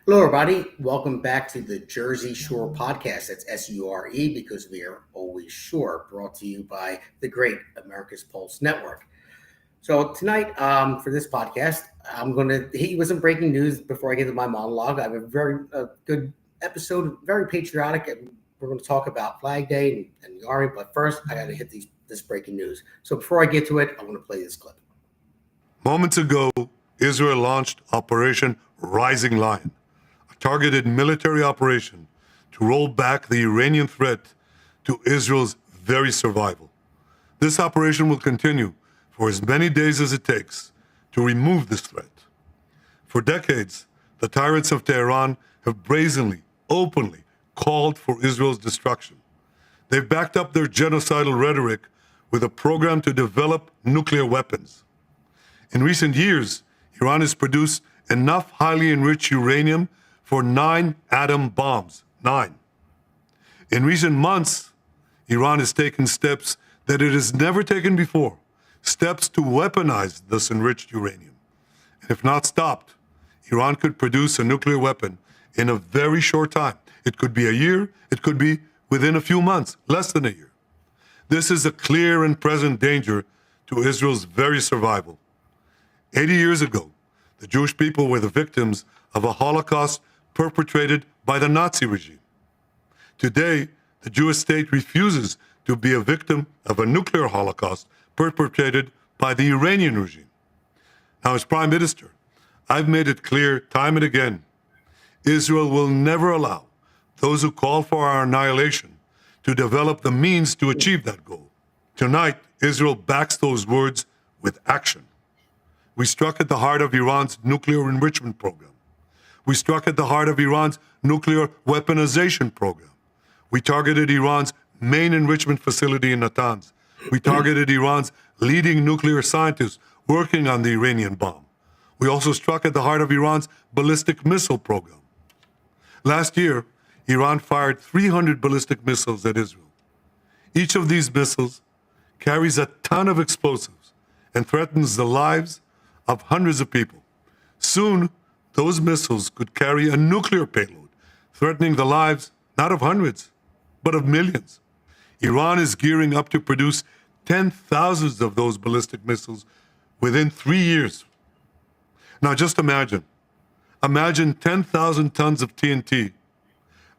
Hello, everybody. Welcome back to the Jersey Shore podcast. That's SURE because we are always sure. Brought to you by the great America's Pulse Network. So tonight, for this podcast, I'm going to hit you with some breaking news before I get to my monologue. I have a very good episode, very patriotic, and we're going to talk about Flag Day and the Army. But first, I got to hit this breaking news. So before I get to it, I want to play this clip. Moments ago, Israel launched Operation Rising Lion, a targeted military operation to roll back the Iranian threat to Israel's very survival. This operation will continue for as many days as it takes to remove this threat. For decades, the tyrants of Tehran have brazenly, openly called for Israel's destruction. They've backed up their genocidal rhetoric with a program to develop nuclear weapons. In recent years, Iran has produced enough highly enriched uranium for 9 atom bombs. 9. In recent months, Iran has taken steps that it has never taken before, steps to weaponize this enriched uranium. And if not stopped, Iran could produce a nuclear weapon in a very short time. It could be a year, it could be within a few months, less than a year. This is a clear and present danger to Israel's very survival. 80 years ago, the Jewish people were the victims of a Holocaust perpetrated by the Nazi regime. Today, the Jewish state refuses to be a victim of a nuclear Holocaust perpetrated by the Iranian regime. Now, as Prime Minister, I've made it clear time and again, Israel will never allow those who call for our annihilation to develop the means to achieve that goal. Tonight, Israel backs those words with action. We struck at the heart of Iran's nuclear enrichment program. We struck at the heart of Iran's nuclear weaponization program. We targeted Iran's main enrichment facility in Natanz. We targeted Iran's leading nuclear scientists working on the Iranian bomb. We also struck at the heart of Iran's ballistic missile program. Last year, Iran fired 300 ballistic missiles at Israel. Each of these missiles carries a ton of explosives and threatens the lives of hundreds of people. Soon, those missiles could carry a nuclear payload, threatening the lives not of hundreds, but of millions. Iran is gearing up to produce 10,000 of those ballistic missiles within 3 years. Now just imagine 10,000 tons of TNT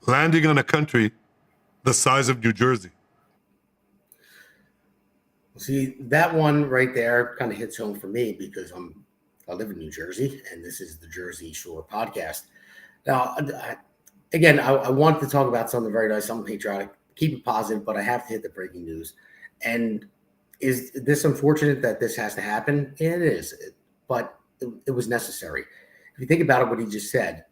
landing on a country the size of New Jersey. See, that one right there kind of hits home for me because I live in New Jersey, and this is the Jersey Shore podcast. Now, I want to talk about something very nice, something patriotic, keep it positive, but I have to hit the breaking news. And is this unfortunate that this has to happen? It is, but it was necessary. If you think about it, what he just said,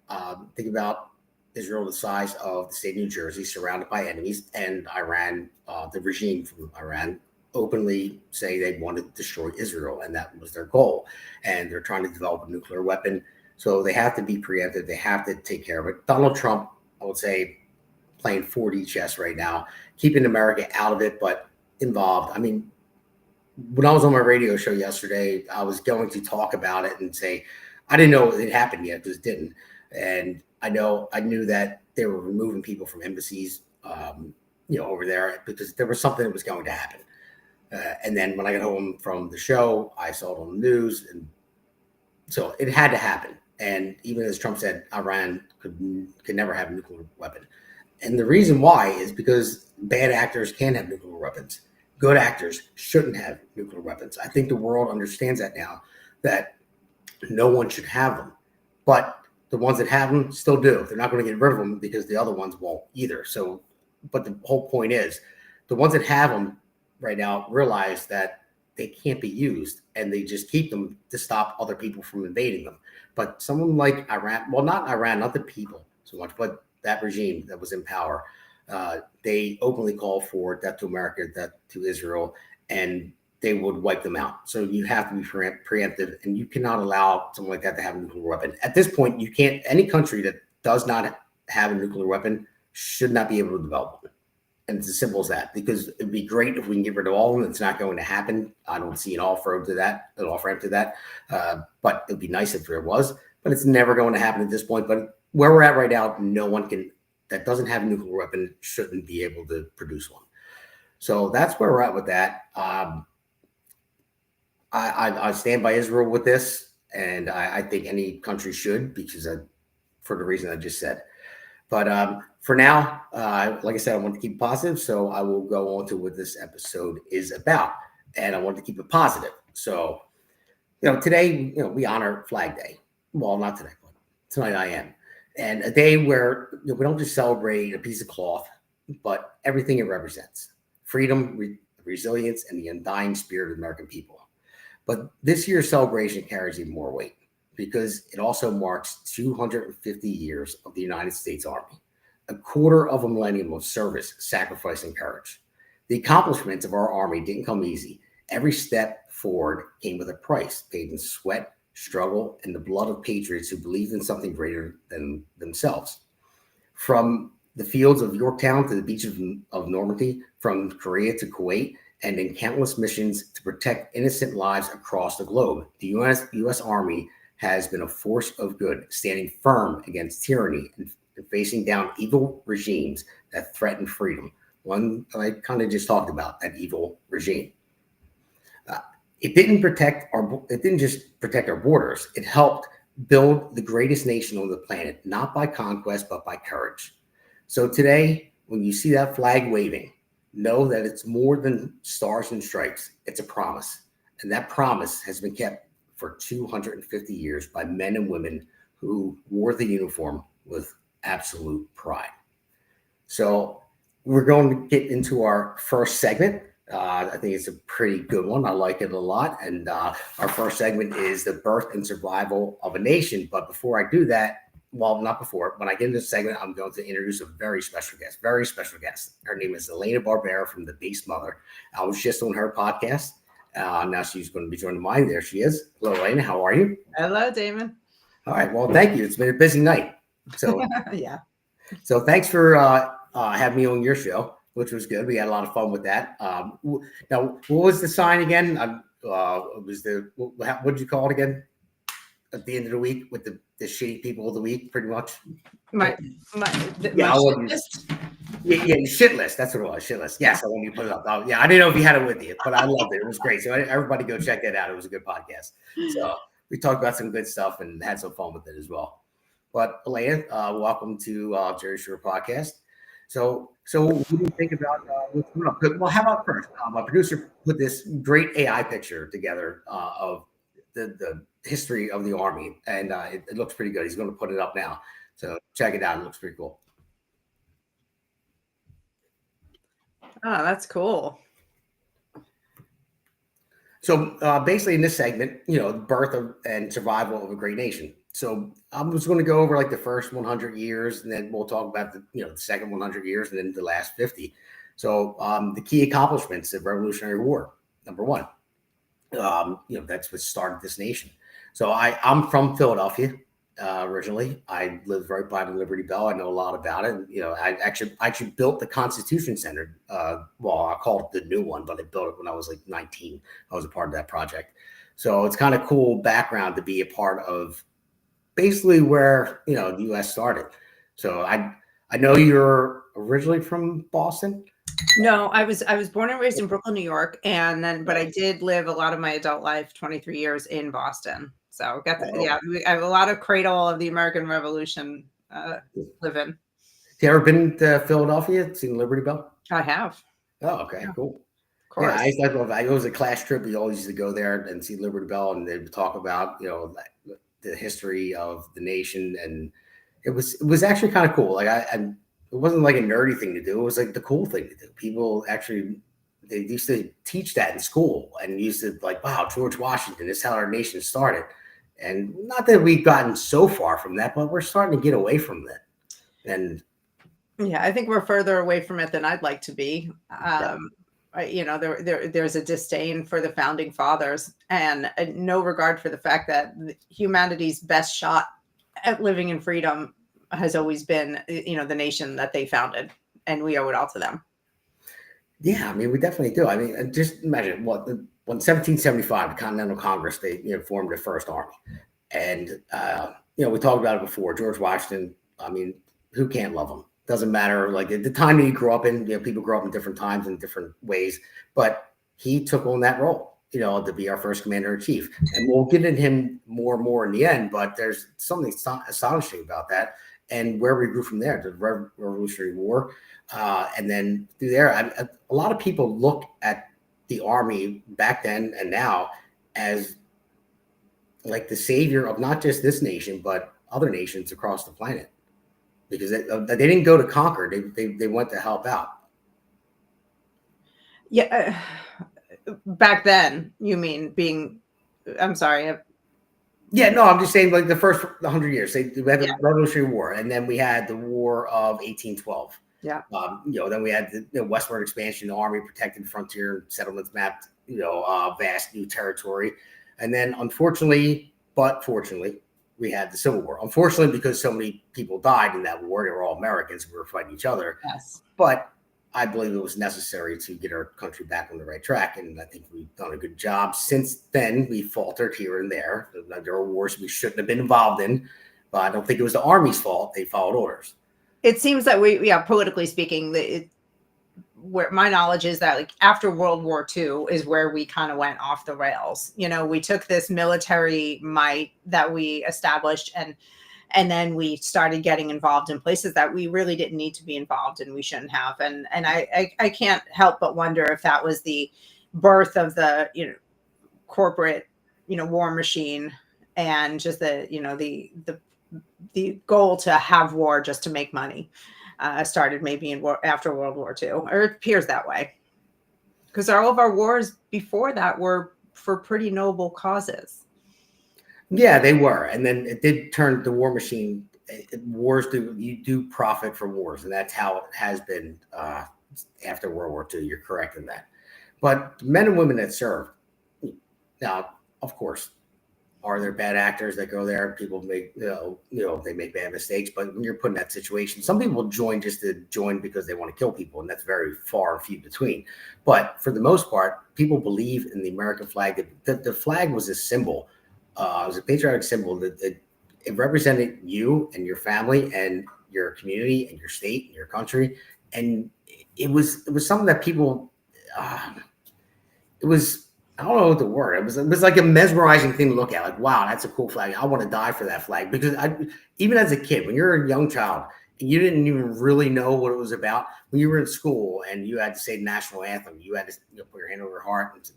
think about Israel the size of the state of New Jersey, surrounded by enemies, and Iran, the regime from Iran, openly say they want to destroy Israel, and that was their goal. And they're trying to develop a nuclear weapon. So they have to be preemptive. They have to take care of it. Donald Trump, I would say, playing 4D chess right now, keeping America out of it, but involved. I mean, when I was on my radio show yesterday, I was going to talk about it and say, I didn't know it happened yet because it didn't. And I knew that they were removing people from embassies, over there because there was something that was going to happen. And then when I got home from the show, I saw it on the news. And so it had to happen. And even as Trump said, Iran could never have a nuclear weapon. And the reason why is because bad actors can have nuclear weapons. Good actors shouldn't have nuclear weapons. I think the world understands that now, that no one should have them. But the ones that have them still do. They're not going to get rid of them because the other ones won't either. So, but the whole point is the ones that have them right now realize that they can't be used, and they just keep them to stop other people from invading them. But someone like Iran, well, not Iran, not the people so much, but that regime that was in power, they openly call for death to America, death to Israel, and they would wipe them out. So you have to be preemptive, and you cannot allow someone like that to have a nuclear weapon. At this point, you can't, any country that does not have a nuclear weapon should not be able to develop one. And it's as simple as that, because it'd be great if we can get rid of all of them. It's not going to happen. I don't see an off-ramp to that, but it'd be nice if there was, but it's never going to happen at this point. But where we're at right now, no one that doesn't have a nuclear weapon shouldn't be able to produce one. So that's where we're at with that. I stand by Israel with this, and I think any country should, because for the reason I just said. But for now, like I said, I want to keep it positive, so I will go on to what this episode is about, and I want to keep it positive. So, today, we honor Flag Day. Well, not today, but tonight I am, and a day where we don't just celebrate a piece of cloth, but everything it represents: freedom, resilience, and the undying spirit of the American people. But this year's celebration carries even more weight because it also marks 250 years of the United States Army, a quarter of a millennium of service, sacrifice, and courage. The accomplishments of our Army didn't come easy. Every step forward came with a price paid in sweat, struggle, and the blood of patriots who believed in something greater than themselves. From the fields of Yorktown to the beaches of Normandy, from Korea to Kuwait, and in countless missions to protect innocent lives across the globe, the U.S. Army has been a force of good, standing firm against tyranny and facing down evil regimes that threaten freedom. One I kind of just talked about, that evil regime. It didn't just protect our borders. It helped build the greatest nation on the planet, not by conquest, but by courage. So today, when you see that flag waving, know that it's more than stars and stripes. It's a promise. And that promise has been kept for 250 years by men and women who wore the uniform with absolute pride. So we're going to get into our first segment. I think it's a pretty good one. I like it a lot. And our first segment is the birth and survival of a nation. But before I do that, well, not before, when I get into the segment, I'm going to introduce a very special guest. Her name is Elena Barbera from The Beast Mother. I was just on her podcast. Now she's going to be joining mine. There she is. Hello, Elena. How are you? Hello, Damon. All right. Well, thank you. It's been a busy night. So, yeah. So thanks for having me on your show, which was good. We had a lot of fun with that. Now, what was the sign again? What did you call it again? At the end of the week with the shitty people of the week, pretty much. My shit list. Yeah, shit list. That's what it was. Shit list. Yes, I wanted to put it up. I didn't know if you had it with you, but I loved it. It was great. So everybody go check that out. It was a good podcast. So we talked about some good stuff and had some fun with it as well. But Elena, welcome to Jersey Shore Podcast. So what do you think about what's coming up? Well, how about first? My producer put this great AI picture together of the history of the Army, and it looks pretty good. He's going to put it up now, so check it out. It looks pretty cool. Oh, that's cool. So basically, in this segment, the birth and survival of a great nation. So I'm just going to go over like the first 100 years, and then we'll talk about the second 100 years, and then the last 50. So the key accomplishments of Revolutionary War. Number one, that's what started this nation. So I'm from Philadelphia originally. I lived right by the Liberty Bell. I know a lot about it. I actually built the Constitution Center. Well, I called it the new one, but I built it when I was like 19. I was a part of that project. So it's kind of cool background to be a part of basically where, the U.S. started. So I know you're originally from Boston. No, I was born and raised in Brooklyn, New York, but I did live a lot of my adult life, 23 years in Boston. So I have a lot of cradle of the American Revolution live in. Have you ever been to Philadelphia? Seen Liberty Bell? I have. Oh, okay, cool. Of course. Yeah, it was a class trip. We always used to go there and see Liberty Bell, and they'd talk about the history of the nation, and it was actually kind of cool. Like it wasn't like a nerdy thing to do. It was like the cool thing to do. People actually, they used to teach that in school and used to like, wow, George Washington, this is how our nation started. And not that we've gotten so far from that, but we're starting to get away from that. And yeah, I think we're further away from it than I'd like to be. There's a disdain for the founding fathers and no regard for the fact that humanity's best shot at living in freedom has always been, the nation that they founded, and we owe it all to them. Yeah, I mean, we definitely do. I mean, just imagine when 1775, the Continental Congress, they formed their first army, and we talked about it before. George Washington I mean, who can't love him? Doesn't matter. Like the time that he grew up in, people grow up in different times in different ways, but he took on that role, to be our first commander in chief. And we'll get into him more and more in the end, but there's something astonishing about that and where we grew from there, the Revolutionary War. And then through there, a lot of people look at the Army back then and now as like the savior of not just this nation, but other nations across the planet. Because they didn't go to conquer, they went to help out. Yeah, back then, you mean being? I'm sorry. Yeah, no, I'm just saying like the first 100 years. We had the Revolutionary War, and then we had the War of 1812. Yeah. Then we had the westward expansion, the Army protected frontier settlements mapped, vast new territory, and then unfortunately, but fortunately, we had the Civil War. Unfortunately, because so many people died in that war, they were all Americans. We were fighting each other. Yes. But I believe it was necessary to get our country back on the right track. And I think we've done a good job. Since then, we faltered here and there. There are wars we shouldn't have been involved in. But I don't think it was the Army's fault. They followed orders. It seems that politically speaking, where my knowledge is that like after World War II is where we kind of went off the rails. We took this military might that we established and then we started getting involved in places that we really didn't need to be involved in. We shouldn't have. And I can't help but wonder if that was the birth of the, corporate, war machine and just the goal to have war just to make money. Started maybe after World War II, or it appears that way. Because all of our wars before that were for pretty noble causes. Yeah, they were. And then it did turn the war machine. You do profit from wars. And that's how it has been after World War II. You're correct in that. But men and women that serve, now, of course, are there bad actors that go there? People make, they make bad mistakes. But when you're put in that situation, some people join just to join because they want to kill people. And that's very far and few between. But for the most part, people believe in the American flag. The flag was a symbol. It was a patriotic symbol that it represented you and your family and your community and your state and your country. And it was something that people, it was, I don't know what the word. It was like a mesmerizing thing to look at. Like, wow, that's a cool flag. I want to die for that flag. Because even as a kid, when you're a young child, and you didn't even really know what it was about. When you were in school and you had to say the national anthem, you had to put your hand over your heart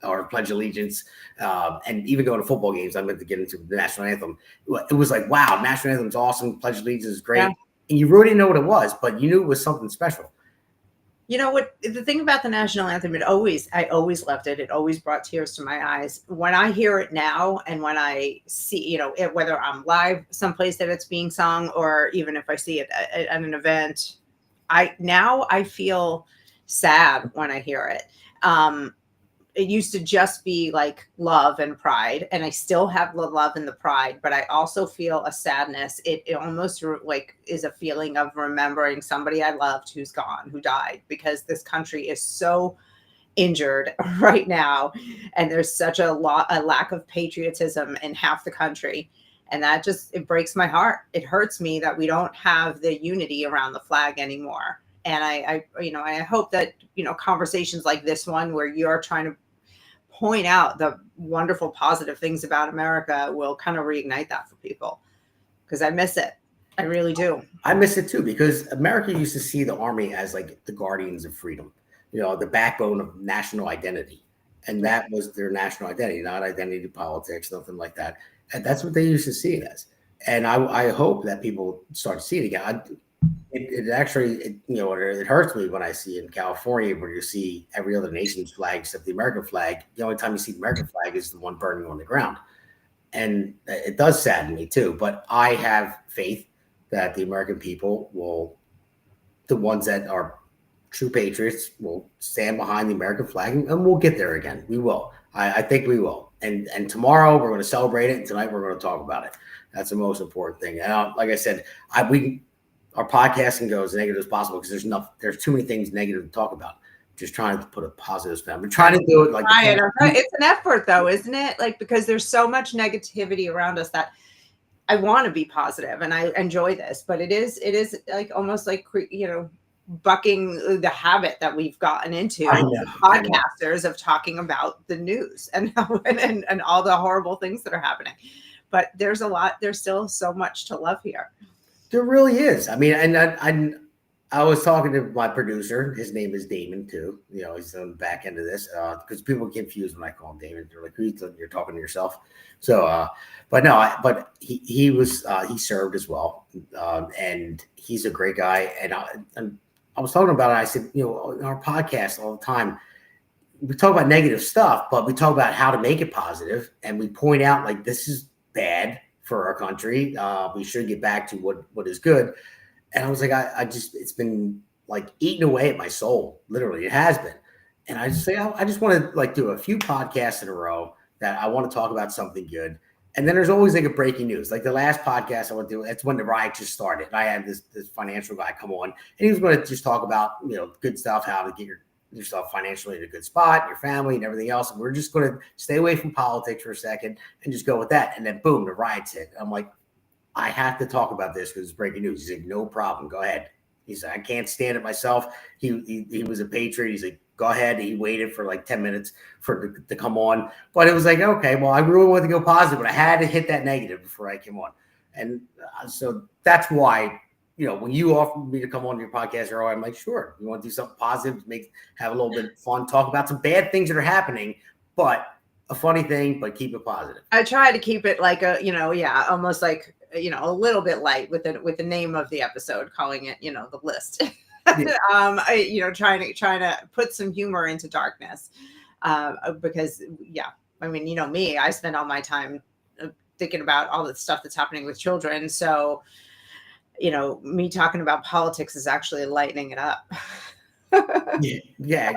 or pledge allegiance, and even going to football games. I meant to get into the national anthem. It was like, wow, national anthem's awesome. Pledge allegiance is great. Yeah. And you really didn't know what it was, but you knew it was something special. You know what? The thing about the national anthem, I always loved it. It always brought tears to my eyes. When I hear it now, and when I see, whether I'm live someplace that it's being sung, or even if I see it at an event, I feel sad when I hear it. It used to just be like love and pride, and I still have the love and the pride, but I also feel a sadness. It almost like is a feeling of remembering somebody I loved who's gone, who died, because this country is so injured right now, and there's such a lack of patriotism in half the country, and that it breaks my heart. It hurts me that we don't have the unity around the flag anymore. And I hope that, conversations like this one, where you're trying to point out the wonderful positive things about America, will kind of reignite that for people, because I miss it. I really do. I miss it too, because America used to see the Army as like the guardians of freedom, the backbone of national identity. And that was their national identity, not identity politics, nothing like that. And that's what they used to see it as. And I hope that people start to see it again. It actually, it hurts me when I see in California, where you see every other nation's flag except the American flag. The only time you see the American flag is the one burning on the ground. And it does sadden me too. But I have faith that the American people the ones that are true patriots, will stand behind the American flag, and we'll get there again. We will. I think we will. And tomorrow we're going to celebrate it, and tonight we're going to talk about it. That's the most important thing. And like I said, our podcast can go as negative as possible, because there's too many things negative to talk about. Just trying to put a positive spin. I'm trying to do it like it's an effort, though, isn't it? Like, because there's so much negativity around us that I want to be positive and I enjoy this, but it is like almost like, bucking the habit that we've gotten into, I know. podcasters, of talking about the news and and all the horrible things that are happening. But there's still so much to love here. There really is. I mean, and I was talking to my producer. His name is Damon too. He's on the back end of this because people get confused when I call him Damon. They're like, "You're talking to yourself." So, but no, but he was he served as well, and he's a great guy. And I was talking about it. I said, in our podcast all the time, we talk about negative stuff, but we talk about how to make it positive, and we point out like this is bad for our country. We should get back to what is good. And I was like, I just, it's been like eating away at my soul. Literally, it has been. And I just say, I just want to like do a few podcasts in a row that I want to talk about something good. And then there's always like a breaking news. Like the last podcast I went to, that's when the riot just started. I had this financial guy come on, and he was going to just talk about, good stuff, how to get yourself financially in a good spot, your family and everything else. And we're just going to stay away from politics for a second and just go with that. And then boom, the riots hit. I'm like, I have to talk about this because it's breaking news. He's like, no problem. Go ahead. He said, I can't stand it myself. He was a Patriot. He's like, go ahead. He waited for like 10 minutes for it to come on. But it was like, okay, well, I really wanted to go positive, but I had to hit that negative before I came on. And so that's why, when you offered me to come on your podcast, Earl, I'm like, sure. You want to do something positive, have a little bit of fun, talk about some bad things that are happening, but a funny thing, but keep it positive. I try to keep it like almost like, a little bit light with the name of the episode, calling it, the list. Yeah. Trying to put some humor into darkness, because I mean, me, I spend all my time thinking about all the stuff that's happening with children. So, me talking about politics is actually lightening it up. Yeah.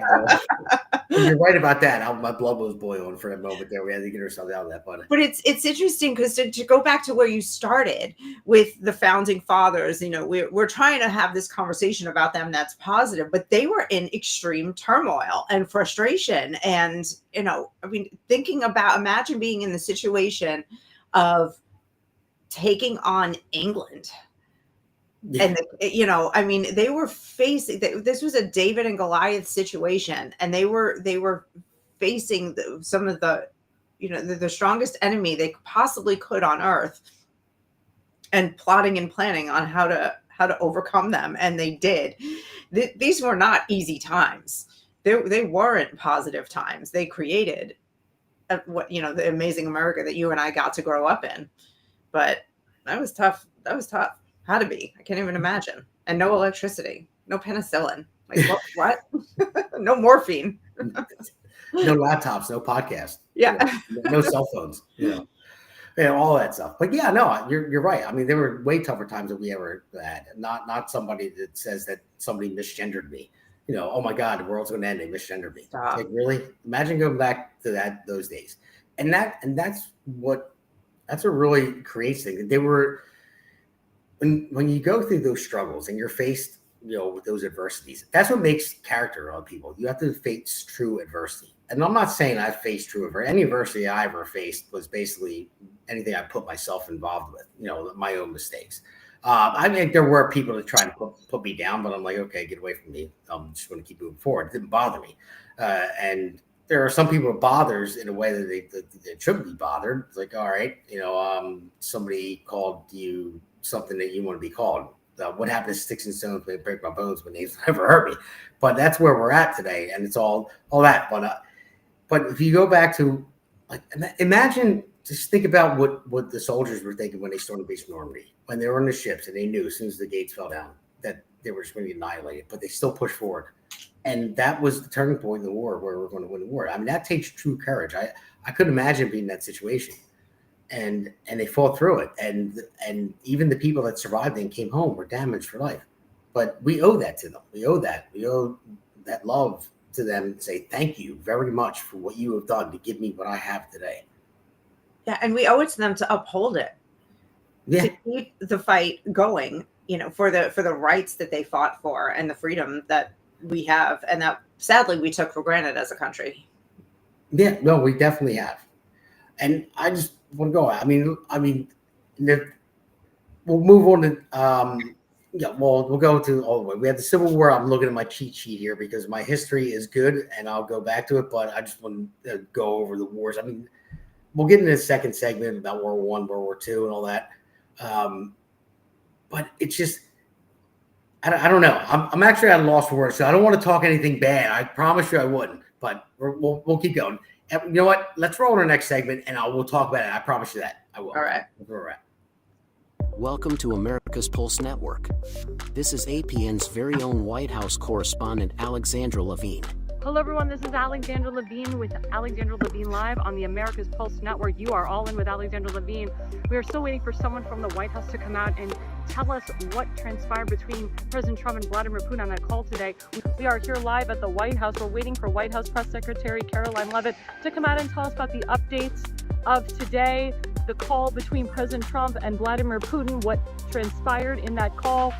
You're right about that. My blood was boiling for a moment there. We had to get ourselves out of that. But it's interesting because to go back to where you started with the founding fathers, we're trying to have this conversation about them that's positive, but they were in extreme turmoil and frustration. And, I mean, imagine being in the situation of taking on England. Yeah. And I mean, they were facing this was a David and Goliath situation, and they were facing some of the strongest enemy they possibly could on earth, and plotting and planning on how to overcome them, and they did. These were not easy times. They weren't positive times. They created the amazing America that you and I got to grow up in. But that was tough. Had to be. I can't even imagine. And no electricity, no penicillin. Like what? No morphine. No laptops, no podcast. Yeah. No cell phones. All that stuff. But yeah, no, you're right. I mean, there were way tougher times that we ever had. Not somebody that says that somebody misgendered me. Oh my God, the world's going to end. They misgendered me. Like, really? Imagine going back to those days. And that's what really creates things. They were. When you go through those struggles and you're faced, with those adversities, that's what makes character on people. You have to face true adversity. And I'm not saying I've faced true adversity. Any adversity I ever faced was basically anything I put myself involved with, my own mistakes. I mean, there were people that tried to put me down, but I'm like, okay, get away from me. I'm just going to keep moving forward. It didn't bother me. And there are some people it bothers in a way that they shouldn't be bothered. It's like, all right, somebody called you something that you want to be called. What happened to sticks and stones may break my bones, but names never hurt me. But that's where we're at today, and it's all that. But if you go back to, like, imagine, just think about what the soldiers were thinking when they stormed base Normandy, when they were on the ships and they knew as soon as the gates fell down that they were just going to be annihilated, but they still pushed forward. And that was the turning point in the war where we're going to win the war. I mean, that takes true courage. I couldn't imagine being in that situation. And they fought through it. And even the people that survived and came home were damaged for life. But we owe that to them. We owe that love to them, and say thank you very much for what you have done to give me what I have today. Yeah, and we owe it to them to uphold it. Yeah. To keep the fight going, for the rights that they fought for and the freedom that we have, and that sadly we took for granted as a country. Yeah, no, we definitely have. And I just want to go. I mean, we'll move on to yeah. Well, we'll go to all the way. We have the Civil War. I'm looking at my cheat sheet here because my history is good, and I'll go back to it. But I just want to go over the wars. I mean, we'll get into the second segment about World War I, World War II, and all that. But it's just, I don't know. I'm actually at a loss for words, so I don't want to talk anything bad. I promise you I wouldn't. But we'll keep going. And you know what? Let's roll on our next segment, and we'll talk about it. I promise you that I will. All right. All right. Welcome to America's Pulse Network. This is APN's very own White House correspondent, Alexandra Levine. Hello, everyone. This is Alexandra Levine with Alexandra Levine Live on the America's Pulse Network. You are all in with Alexandra Levine. We are still waiting for someone from the White House to come out and tell us what transpired between President Trump and Vladimir Putin on that call today. We are here live at the White House. We're waiting for White House Press Secretary Caroline Leavitt to come out and tell us about the updates of today, the call between President Trump and Vladimir Putin, what transpired in that call.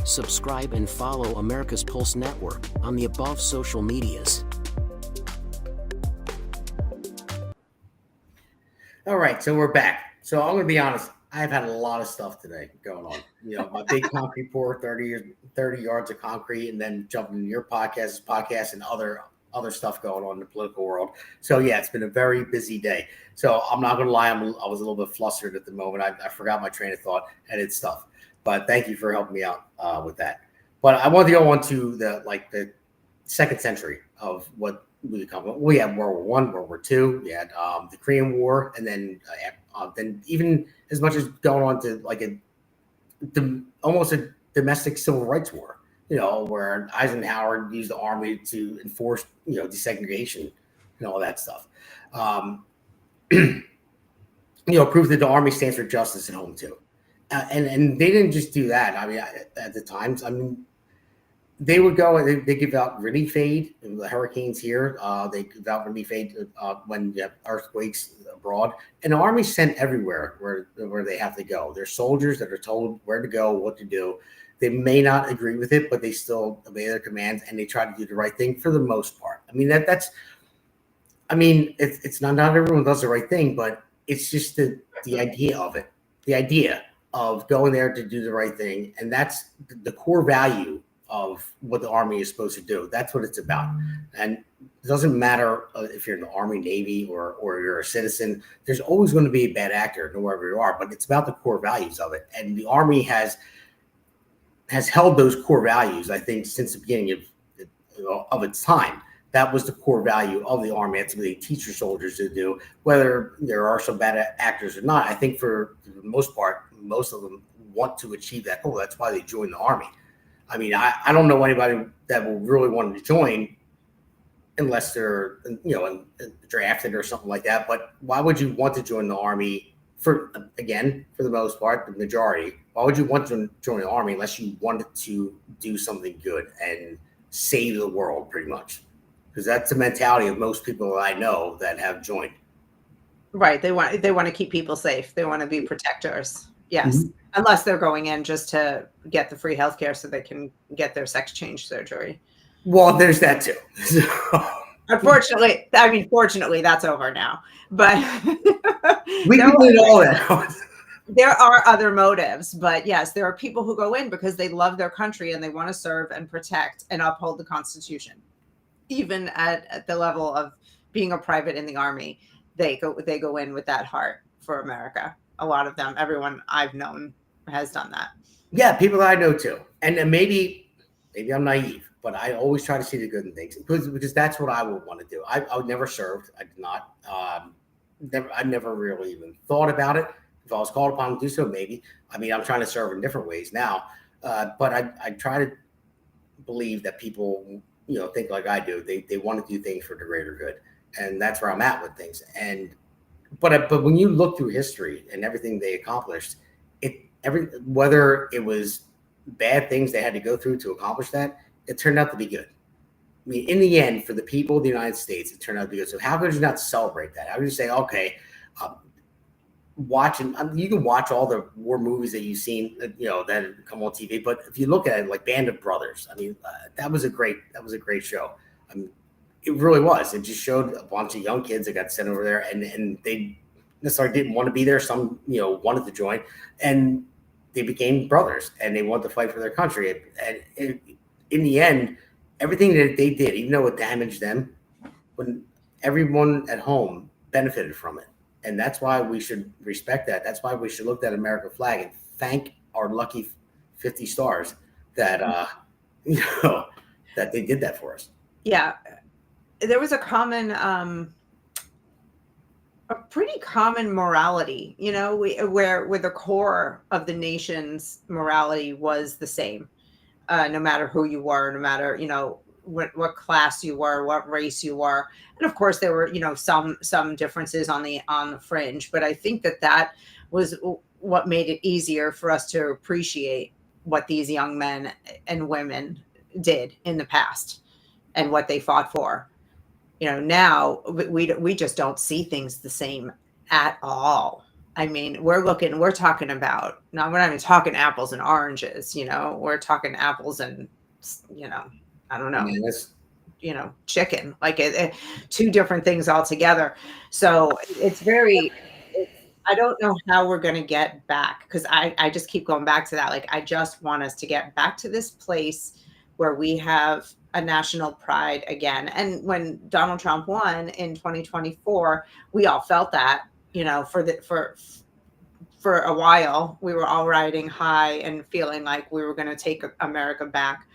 Subscribe and follow America's Pulse Network on the above social medias. All right, so we're back. So I'm going to be honest. I've had a lot of stuff today going on. You know, my big concrete pour, 30 yards of concrete, and then jumping into your podcast, and other stuff going on in the political world. So yeah, it's been a very busy day. So I'm not going to lie. I was a little bit flustered at the moment. I forgot my train of thought and it's stuff. But thank you for helping me out with that. But I want to go on to the second century of what we call. We had World War I, World War II. We had the Korean War, and then even as much as going on to almost a domestic civil rights war. You know, where Eisenhower used the army to enforce desegregation and all that stuff. Proof that the army stands for justice at home too. And they didn't just do that. I mean, at the times, I mean, they would go and they give out relief aid. The hurricanes here, they give out relief aid when you have earthquakes abroad. And the army sent everywhere where they have to go. There's soldiers that are told where to go, what to do. They may not agree with it, but they still obey their commands and they try to do the right thing for the most part. I mean, it's not everyone does the right thing, but it's just the idea of it, the idea of going there to do the right thing. And that's the core value of what the army is supposed to do. That's what it's about. And it doesn't matter if you're in the Army, Navy, or you're a citizen. There's always going to be a bad actor, wherever you are, but it's about the core values of it. And the Army has held those core values, I think, since the beginning of its time. That was the core value of the Army. That's what they teach your soldiers to do, whether there are some bad actors or not. I think for the most part, most of them want to achieve that goal. That's why they join the Army. I mean, I don't know anybody that will really want to join unless they're, drafted or something like that. But why would you want to join the Army for the most part, the majority? Why would you want to join the Army unless you wanted to do something good and save the world, pretty much? Because that's the mentality of most people that I know that have joined. Right. They want to keep people safe. They want to be protectors. Yes. Mm-hmm. Unless they're going in just to get the free healthcare so they can get their sex change surgery. Well, there's that too. Fortunately, that's over now. But we can do all that. There are other motives, but yes, there are people who go in because they love their country and they want to serve and protect and uphold the Constitution. Even at the level of being a private in the Army, they go in with that heart for America. A lot of them, everyone I've known has done that. Yeah, people that I know too. And maybe I'm naive, but I always try to see the good in things because that's what I would want to do. I never served. I did not. I never really even thought about it. If I was called upon to do so, maybe. I mean, I'm trying to serve in different ways now, but I try to believe that people, think like I do. They want to do things for the greater good, and that's where I'm at with things. But when you look through history and everything they accomplished, whether it was bad things they had to go through to accomplish that, it turned out to be good. I mean, in the end, for the people of the United States, it turned out to be good. So how could you not celebrate that? How could you say, okay, you can watch all the war movies that you've seen, that come on TV. But if you look at it, like Band of Brothers, I mean, that was a great show. I mean, it really was. It just showed a bunch of young kids that got sent over there, and they necessarily didn't want to be there. Some, wanted to join, and they became brothers, and they wanted to fight for their country. And in the end, everything that they did, even though it damaged them, when everyone at home benefited from it. And that's why we should respect that. That's why we should look at the American flag and thank our lucky 50 stars that, that they did that for us. Yeah. There was a pretty common morality, where the core of the nation's morality was the same, no matter who you were, no matter, what class you were, what race you were. And of course there were, some differences on the fringe, but I think that was what made it easier for us to appreciate what these young men and women did in the past and what they fought for. Now we just don't see things the same at all. I mean, we're talking about, now we're not even talking apples and oranges, we're talking apples and, I don't know, chicken, like two different things altogether. So I don't know how we're going to get back, because I just keep going back to that. Like, I just want us to get back to this place where we have a national pride again. And when Donald Trump won in 2024, we all felt that, for a while, we were all riding high and feeling like we were going to take America back.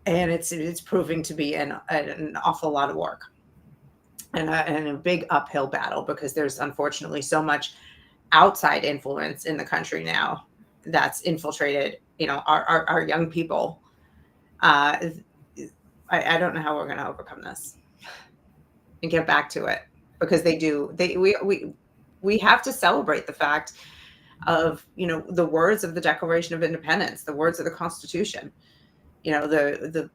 And it's proving to be an awful lot of work and a big uphill battle, because there's unfortunately so much outside influence in the country now that's infiltrated, our young people. I don't know how we're going to overcome this and get back to it, because we have to celebrate the fact of, the words of the Declaration of Independence, the words of the Constitution, the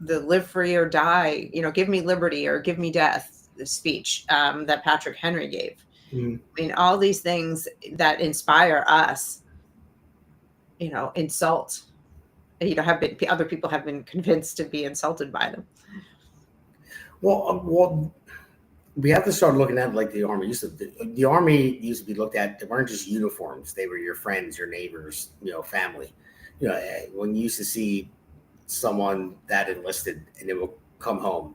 live free or die, give me liberty or give me death speech that Patrick Henry gave. I mean, all these things that inspire us, insult, other people have been convinced to be insulted by them. Well, we have to start looking at it like the Army used to. The Army used to be looked at. They weren't just uniforms; they were your friends, your neighbors, family. When you used to see someone that enlisted and they will come home,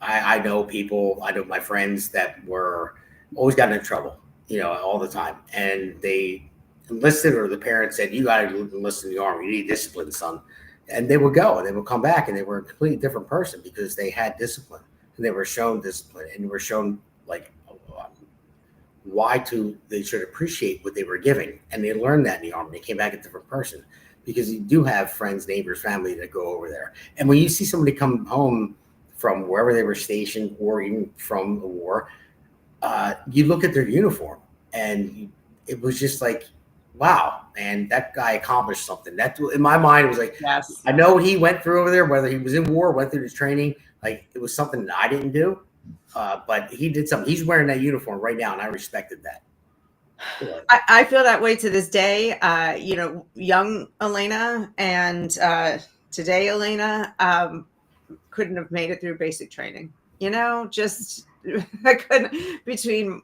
I know people. I know my friends that were always got in trouble, all the time, and they enlisted, or the parents said, "You got to enlist in the Army. You need discipline, son." And they would go, and they would come back, and they were a completely different person because they had discipline. And they were shown discipline, and were shown why they should appreciate what they were giving. And they learned that in the Army. They came back a different person, because you do have friends, neighbors, family that go over there. And when you see somebody come home from wherever they were stationed, or even from a war, you look at their uniform, and it was just like, wow, man, that guy accomplished something. That, in my mind, it was like, Yes. I know he went through over there, whether he was in war, went through his training. Like, it was something that I didn't do, but he did something. He's wearing that uniform right now, and I respected that. I feel that way to this day. Young Elena and today Elena couldn't have made it through basic training. Just I couldn't, between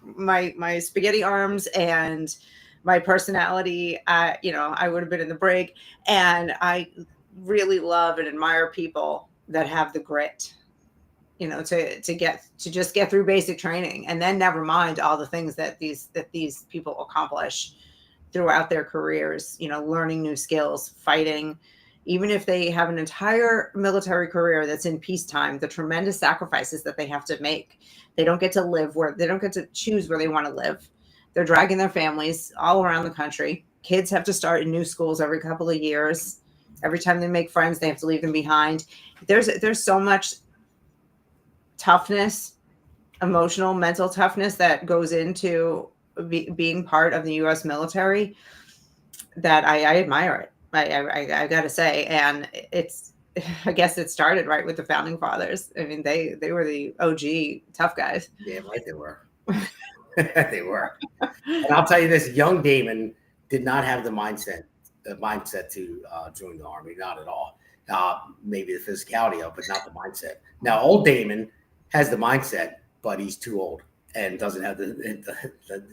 my spaghetti arms and my personality. I would have been in the brig, and I really love and admire people that have the grit, to just get through basic training, and then never mind all the things that these people accomplish throughout their careers, learning new skills, fighting, even if they have an entire military career that's in peacetime, the tremendous sacrifices that they have to make. They don't get to choose where they want to live. They're dragging their families all around the country. Kids have to start in new schools every couple of years. Every time they make friends, they have to leave them behind. There's so much toughness, emotional, mental toughness that goes into being part of the U.S. military that I admire it. I got to say, and I guess it started right with the founding fathers. I mean, they were the OG tough guys. Yeah, right, they were. They were. And I'll tell you this: young Damon did not have the mindset to join the Army, not at all. Maybe the physicality of, but not the mindset. Now, old Damon has the mindset, but he's too old, and doesn't have it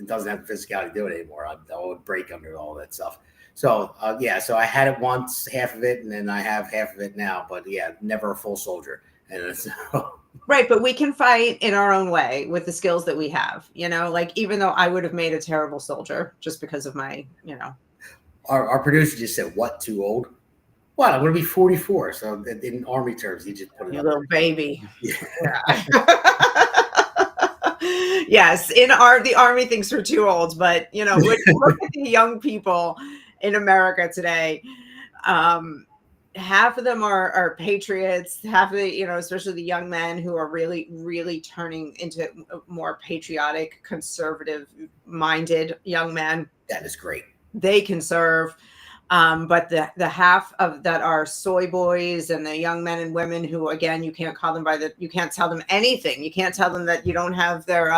doesn't have the physicality to do it anymore. I would break under all that stuff. So so I had it once, half of it, and then I have half of it now. But yeah, never a full soldier. And right, but we can fight in our own way with the skills that we have. Like even though I would have made a terrible soldier just because of my, Our producer just said, "What? Too old? What? I'm going to be 44." So in Army terms, he just put it you up little there. baby. Yeah. Yes, the Army thinks we're too old, but when you look at the young people in America today, half of them are patriots. Half of the, especially the young men who are really, really turning into more patriotic, conservative-minded young men. That is great. They can serve. But the half of that are soy boys and the young men and women who, again, you can't call them you can't tell them anything. You can't tell them that you don't have their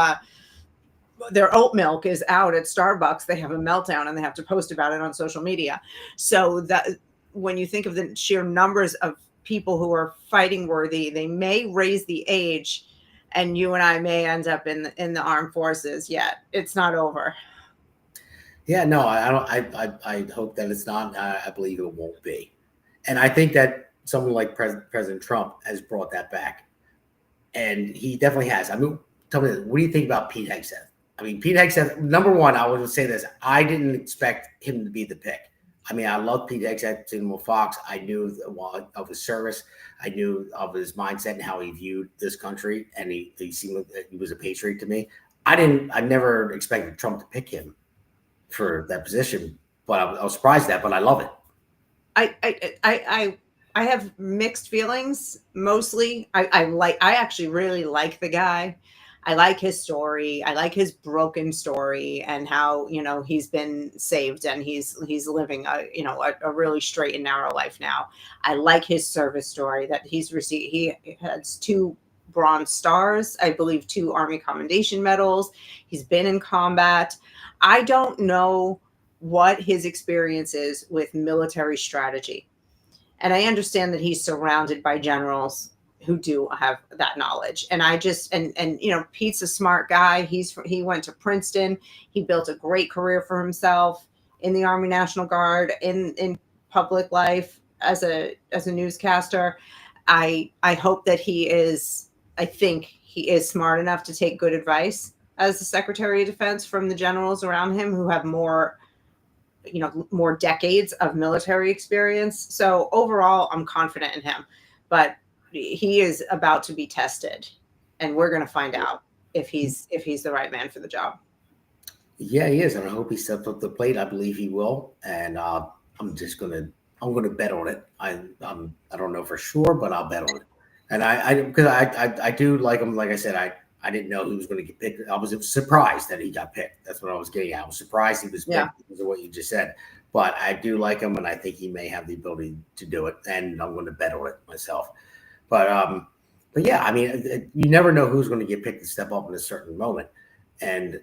oat milk is out at Starbucks. They have a meltdown and they have to post about it on social media. So that when you think of the sheer numbers of people who are fighting worthy, they may raise the age, and you and I may end up in the armed forces. Yet it's not over. Yeah, no, I don't. I hope that it's not. I believe it won't be, and I think that someone like President Trump has brought that back, and he definitely has. I mean, tell me this: what do you think about Pete Hegseth? I mean, Pete Hegseth. Number one, I would say this: I didn't expect him to be the pick. I mean, I love Pete Hegseth, seen him with Fox. I knew of his service. I knew of his mindset and how he viewed this country, and he seemed like he was a patriot to me. I never expected Trump to pick him for that position, but I was surprised at that, but I love it. I have mixed feelings. Mostly I actually really like the guy. I like his story. I like his broken story and how, he's been saved and he's living a really straight and narrow life now. I like his service story that he's received. He has 2 Bronze Stars, I believe 2 Army Commendation Medals. He's been in combat. I don't know what his experience is with military strategy. And I understand that he's surrounded by generals who do have that knowledge. And I just, and Pete's a smart guy. He went to Princeton. He built a great career for himself in the Army National Guard, in public life as a newscaster. I hope that I think he is smart enough to take good advice as the Secretary of Defense from the generals around him who have more decades of military experience. So overall, I'm confident in him, but he is about to be tested, and we're going to find out if he's the right man for the job. Yeah, he is, and I hope he steps up to the plate. I believe he will, and I'm going to bet on it. I don't know for sure, but I'll bet on it. And I do like him. Like I said, I didn't know he was going to get picked. I was surprised that he got picked. That's what I was getting at. I was surprised he was picked because of what you just said. But I do like him, and I think he may have the ability to do it. And I'm going to bet on it myself. But yeah, I mean, you never know who's going to get picked to step up in a certain moment, and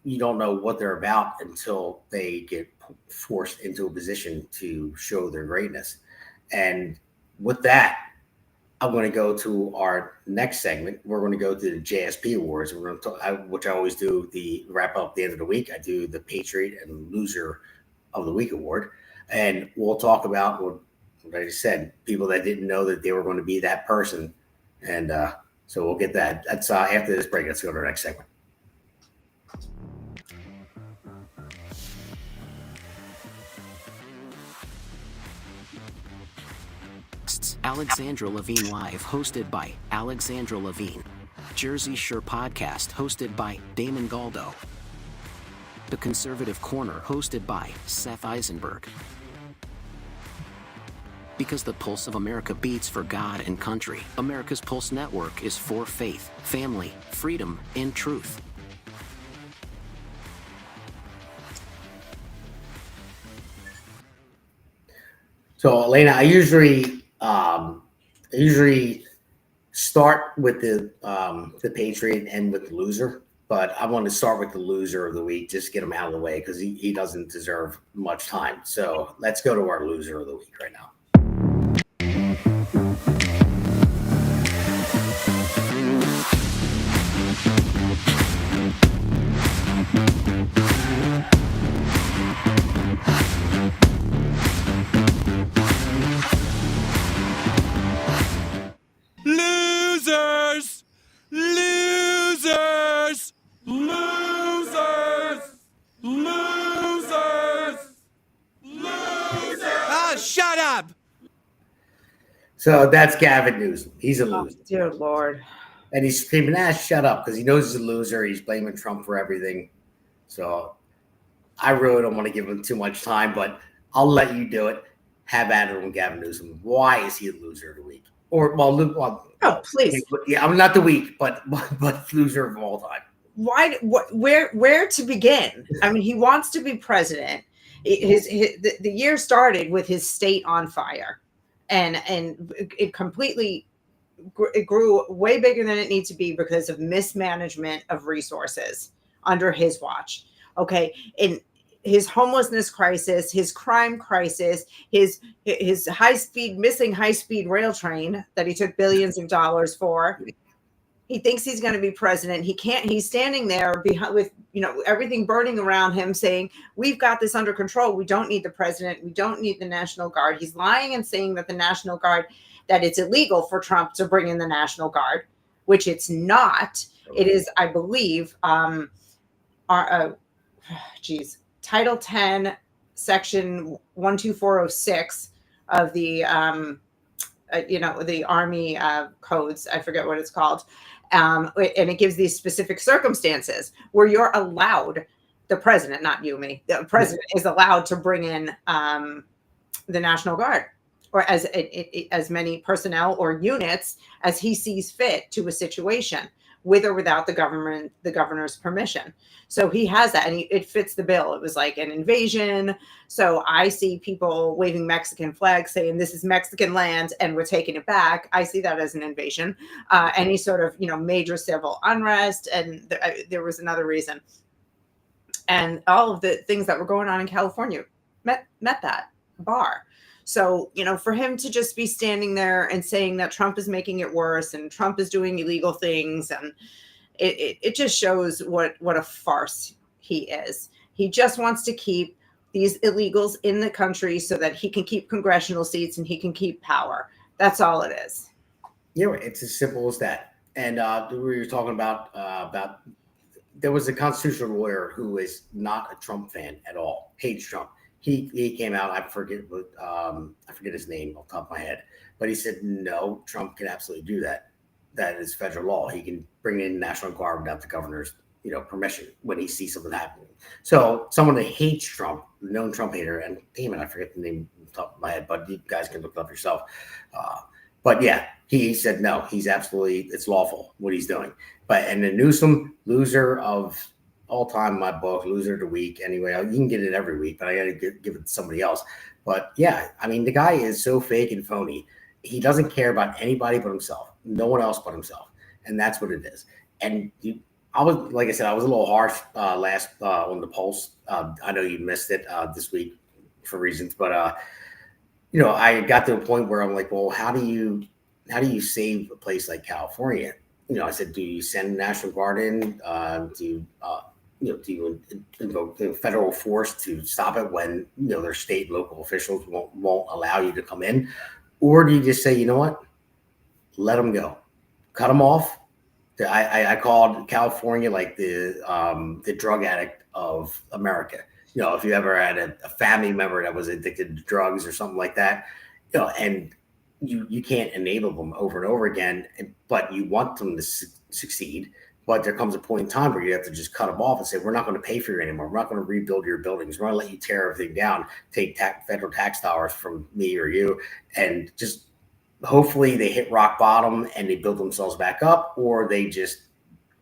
you don't know what they're about until they get forced into a position to show their greatness. And with that, I'm going to go to our next segment. We're going to go to the JSP Awards. We're going to talk, which I always do the wrap up at the end of the week. I do the Patriot and Loser of the Week Award, and we'll talk about what I just said, people that didn't know that they were going to be that person. And so we'll get that. That's after this break. Let's go to our next segment. Alexandra Levine Live, hosted by Alexandra Levine. Jersey Shore Podcast, hosted by Damon Galdo. The Conservative Corner, hosted by Seth Eisenberg. Because the pulse of America beats for God and country, America's Pulse Network is for faith, family, freedom, and truth. So, Elena, I usually start with the Patriot and end with the loser, but I want to start with the loser of the week, just get him out of the way because he doesn't deserve much time. So let's go to our loser of the week right now. Losers! Losers! Losers! Losers! Losers! Ah, shut up! So that's Gavin Newsom. He's a loser. Dear Lord. And he's screaming, shut up, because he knows he's a loser. He's blaming Trump for everything. So I really don't want to give him too much time, but I'll let you do it. Have at it on Gavin Newsom. Why is he a loser of the week? Oh, please. Yeah, I'm not the week, but loser of all time. Why? Where to begin? I mean, he wants to be president. The year started with his state on fire, and it completely it grew way bigger than it needs to be because of mismanagement of resources under his watch. Okay, and his homelessness crisis, his crime crisis, his missing high speed rail train that he took billions of dollars for. He thinks he's going to be president. He can't. He's standing there behind with everything burning around him, saying, "We've got this under control. We don't need the president. We don't need the National Guard." He's lying and saying that the National Guard, that it's illegal for Trump to bring in the National Guard, which it's not. It is, I believe, Title 10, Section 12406 of the the Army codes. I forget what it's called. And it gives these specific circumstances where you're allowed, the president, not you, me, the president is allowed to bring in the National Guard or as many personnel or units as he sees fit to a situation, with or without the governor's permission. So he has that, and it fits the bill. It was like an invasion. So I see people waving Mexican flags saying this is Mexican land and we're taking it back. I see that as an invasion. Any sort of, major civil unrest. And there was another reason. And all of the things that were going on in California met that bar. So, for him to just be standing there and saying that Trump is making it worse and Trump is doing illegal things, and it just shows what a farce he is. He just wants to keep these illegals in the country so that he can keep congressional seats and he can keep power. That's all it is. Yeah, it's as simple as that. And we were talking about there was a constitutional lawyer who is not a Trump fan at all, hates Trump. He came out, I forget his name off the top of my head, but he said, no, Trump can absolutely do that. That is federal law. He can bring in National Guard without the governor's, permission when he sees something happening. So someone that hates Trump, known Trump hater, and Damon, I forget the name off the top of my head, but you guys can look it up yourself. But yeah, he said, no, it's lawful what he's doing. And then Newsom, loser of all time in my book, loser of the week. Anyway, you can get it every week, but I got to give it to somebody else. But yeah, I mean, the guy is so fake and phony. He doesn't care about anybody but himself, no one else but himself. And that's what it is. And I was a little harsh last on the Pulse. I know you missed it this week for reasons, but I got to a point where I'm like, well, how do you save a place like California? I said, do you send National Guard in? Do you invoke the federal force to stop it when their state and local officials won't allow you to come in, or do you just say, you know what, let them go, cut them off? I called California like the drug addict of America. If you ever had a family member that was addicted to drugs or something like that, and you can't enable them over and over again, but you want them to succeed. But there comes a point in time where you have to just cut them off and say, we're not going to pay for you anymore. We're not going to rebuild your buildings. We're going to let you tear everything down, take federal tax dollars from me or you, and just hopefully they hit rock bottom and they build themselves back up, or they just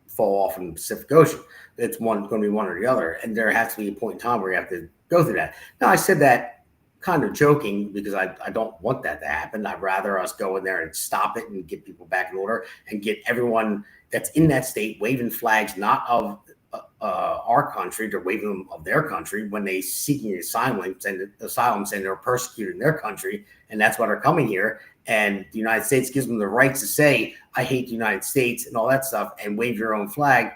fall off in the Pacific Ocean. It's going to be one or the other. And there has to be a point in time where you have to go through that. Now, I said that kind of joking because I don't want that to happen. I'd rather us go in there and stop it and get people back in order and get everyone that's in that state waving flags, not of our country, they're waving them of their country when they seeking asylum, saying they're persecuted in their country, and that's why they're coming here. And the United States gives them the right to say, I hate the United States and all that stuff, and wave your own flag,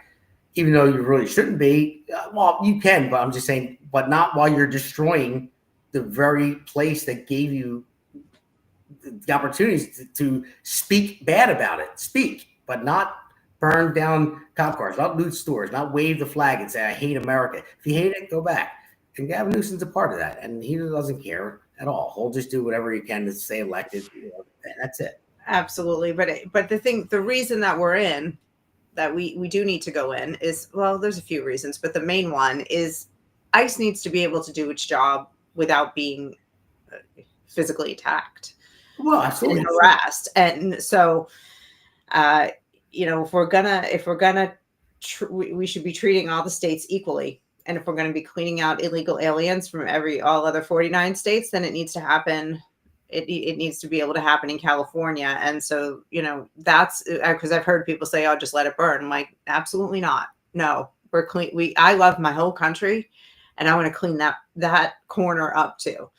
even though you really shouldn't be. Well, you can, but I'm just saying, but not while you're destroying the very place that gave you the opportunities to speak bad about it. Speak. but not burn down cop cars, not loot stores, not wave the flag and say, I hate America. If you hate it, go back. And Gavin Newsom's a part of that. And he doesn't care at all. He'll just do whatever he can to stay elected. And that's it. Absolutely. But the reason that we're in, that we do need to go in is, well, there's a few reasons, but the main one is ICE needs to be able to do its job without being physically attacked. Well, absolutely. And harassed. And so, if we're gonna, we should be treating all the states equally. And if we're going to be cleaning out illegal aliens from all other 49 states, then it needs to happen. It needs to be able to happen in California. And so, that's because I've heard people say, "Oh, just let it burn." I'm like, absolutely not. No, we're clean. I love my whole country, and I want to clean that corner up too.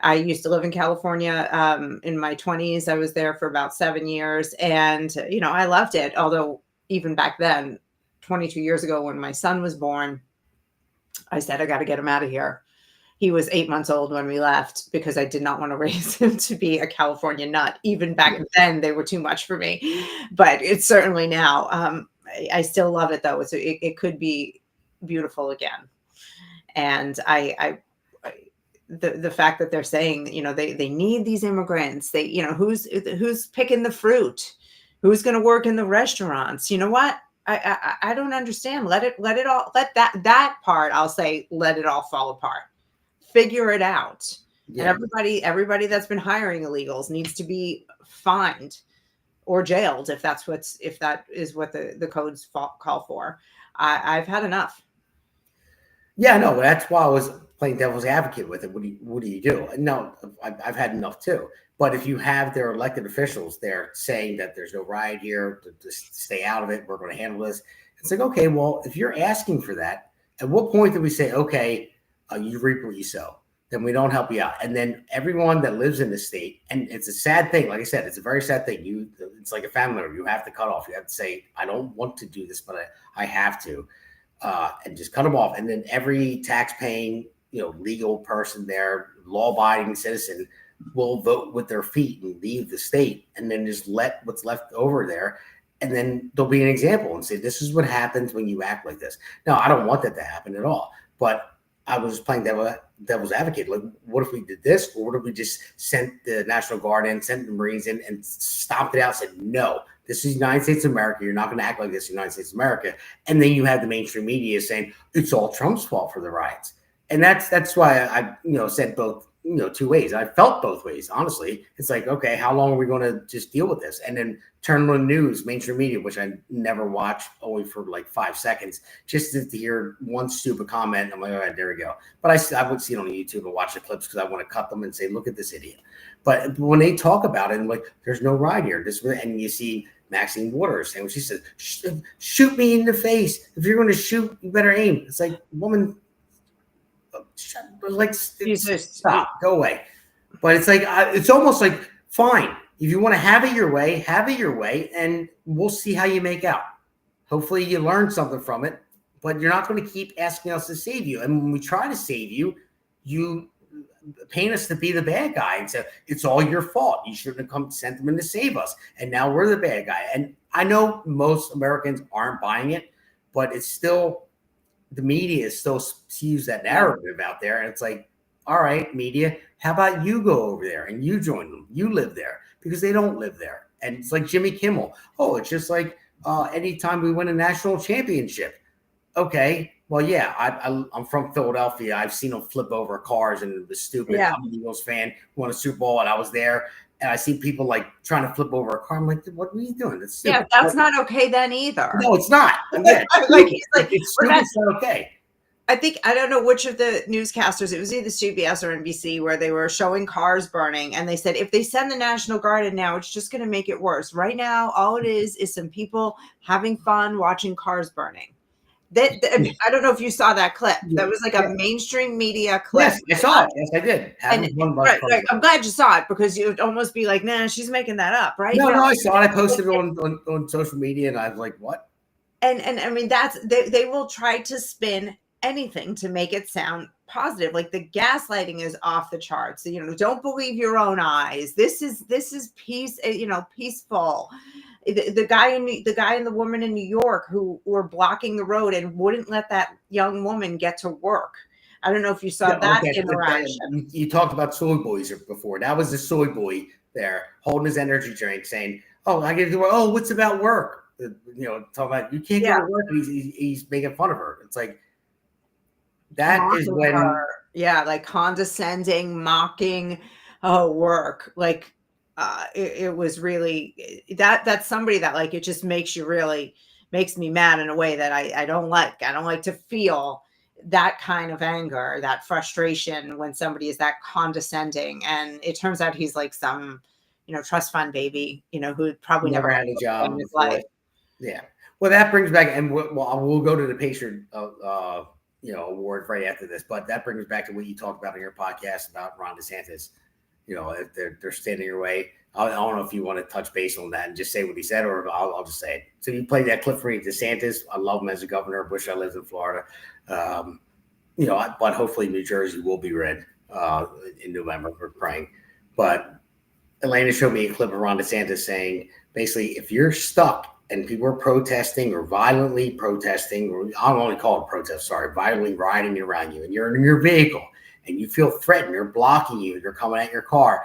I used to live in California in my 20s. I was there for about 7 years, and I loved it. Although even back then, 22 years ago, when my son was born, I said, I got to get him out of here. He was 8 months old when we left because I did not want to raise him to be a California nut. Even back then, they were too much for me. But it's certainly now. I still love it, though. It could be beautiful again. And the fact that they're saying, they need these immigrants. Who's picking the fruit? Who's going to work in the restaurants? You know what? I don't understand. Let that part, I'll say, let it all fall apart. Figure it out. Yeah. And everybody that's been hiring illegals needs to be fined or jailed if that is what the codes call for. I've had enough. Yeah, no, that's why I was playing devil's advocate with it. What do you do? No, I've had enough too. But if you have their elected officials there saying that there's no riot here, to stay out of it, we're going to handle this. It's like, okay, well, if you're asking for that, at what point do we say, okay, you reap what you sow? Then we don't help you out. And then everyone that lives in the state, and it's a sad thing. Like I said, it's a very sad thing. It's like a family member. You have to cut off. You have to say, I don't want to do this, but I have to, and just cut them off. And then every tax-paying, legal person there, law-abiding citizen, will vote with their feet and leave the state, and then just let what's left over there. And then there'll be an example and say, this is what happens when you act like this. Now, I don't want that to happen at all, but I was just playing devil's advocate. Like, what if we did this? Or what if we just sent the National Guard in, sent the Marines in, and stomped it out, said, no, this is United States of America. You're not going to act like this in United States of America. And then you have the mainstream media saying it's all Trump's fault for the riots. And that's why I said both, two ways. I felt both ways, honestly. It's like, okay, how long are we going to just deal with this? And then turn on the news, mainstream media, which I never watch, only for like 5 seconds, just to hear one stupid comment. I'm like, all right, there we go. But I would see it on YouTube and watch the clips because I want to cut them and say, look at this idiot. But when they talk about it, I'm like, there's no riot here. And you see Maxine Waters saying, she says, shoot me in the face. If you're going to shoot, you better aim. It's like, woman, stop, go away. But it's like, it's almost like, fine, if you want to have it your way, and we'll see how you make out. Hopefully you learn something from it, but you're not going to keep asking us to save you. And when we try to save you, you paint us to be the bad guy and say, it's all your fault. You shouldn't have sent them in to save us. And now we're the bad guy. And I know most Americans aren't buying it, but it's still, the media still sees that narrative out there. And it's like, all right, media, how about you go over there and you join them? You live there, because they don't live there. And it's like Jimmy Kimmel. Oh, it's just like anytime we win a national championship. Okay, well, yeah, I'm from Philadelphia. I've seen them flip over cars, and it was stupid. Yeah. I'm an Eagles fan, won a Super Bowl, and I was there. And I see people like trying to flip over a car. I'm like, what are you doing? That's stupid. Yeah, that's not okay then either. No, it's not. Again, it's stupid. It's not okay. I don't know which of the newscasters, it was either CBS or NBC, where they were showing cars burning. And they said, if they send the National Guard in now, it's just going to make it worse. Right now, all it is some people having fun watching cars burning. I don't know if you saw that clip. That was like a mainstream media clip. Yes, I saw it. Yes, I did. I'm glad you saw it, because you'd almost be like, nah, she's making that up, right? No, I saw it. I posted it on social media, and I was like, what? And I mean, they will try to spin anything to make it sound positive. Like the gaslighting is off the charts. You know, don't believe your own eyes. This is peace, you know, peaceful. The guy and the woman in New York who were blocking the road and wouldn't let that young woman get to work. I don't know if you saw that interaction. You talked about soy boys before. That was the soy boy there holding his energy drink saying, "Oh, I get to work. Oh, what's about work?" You know, talking about you can't go to work. He's making fun of her. It's like that is when her. Yeah, like condescending, mocking work. Like it was really that's somebody that like it just makes me mad in a way that I don't like. I don't like to feel that kind of anger, that frustration when somebody is that condescending. And it turns out he's like some, you know, trust fund baby, you know, who probably never had a job in his before. life. Yeah. Well, that brings back, and we'll go to the Patriot, you know, award right after this. But that brings back to what you talked about on your podcast about Ron DeSantis. You know, if they're standing your way. I don't know if you want to touch base on that and just say what he said, or I'll just say it. So you played that clip for DeSantis. I love him as a governor. Wish I lived in Florida. You know, but hopefully New Jersey will be red in November. We're praying. But Elena showed me a clip of Ron DeSantis saying, basically, if you're stuck and people are protesting or violently protesting, or I don't want to call it protest, sorry, violently riding around you, and you're in your vehicle and you feel threatened, they're blocking you, they're coming at your car.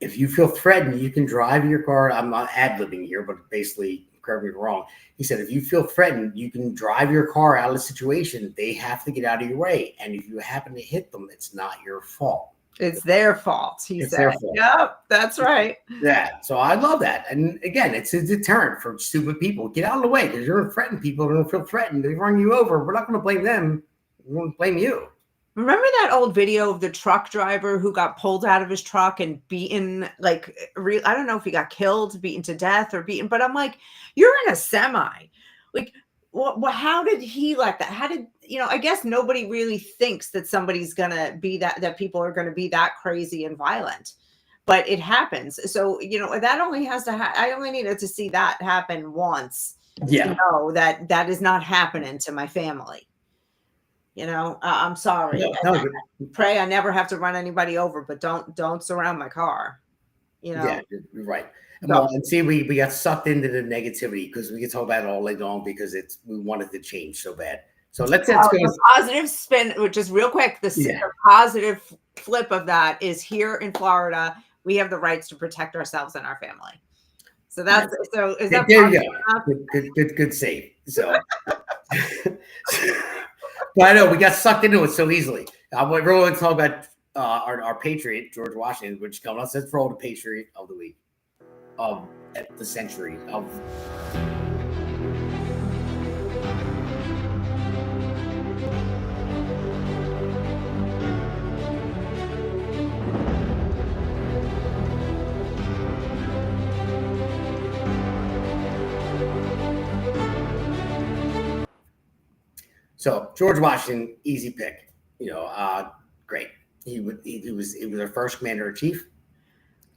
If you feel threatened, you can drive your car. I'm not ad-libbing here, but basically, correct me if I'm wrong. He said, if you feel threatened, you can drive your car out of the situation. They have to get out of your way. And if you happen to hit them, it's not your fault. It's their fault, he said. Their fault. Yep, that's right. Yeah. So I love that. And again, it's a deterrent for stupid people. Get out of the way because you're going to threaten people. They're going to feel threatened. They run you over. We're not going to blame them. We're going to blame you. Remember that old video of the truck driver who got pulled out of his truck and beaten, like, I don't know if he got killed, beaten to death or beaten, but I'm like, you're in a semi. Like, how did he like that? How did, you know, I guess nobody really thinks that somebody's going to be that people are going to be that crazy and violent, but it happens. So, you know, that only has to I only needed to see that happen once. Yeah. To know that is not happening to my family. You know, I'm sorry. I pray I never have to run anybody over, but don't surround my car. You know. Yeah, you're right. Well, and see, we got sucked into the negativity because we could talk about it all day long because we wanted to change so bad. So let's go. The positive spin, which is real quick. The positive flip of that is here in Florida, we have the rights to protect ourselves and our family. So that's is that there you go. Good save. So. But I know we got sucked into it so easily. We're going to talk about our Patriot, George Washington, which coming up. Let's roll the Patriot of the week, of the century. So George Washington, easy pick. You know, great. He was our first commander in chief,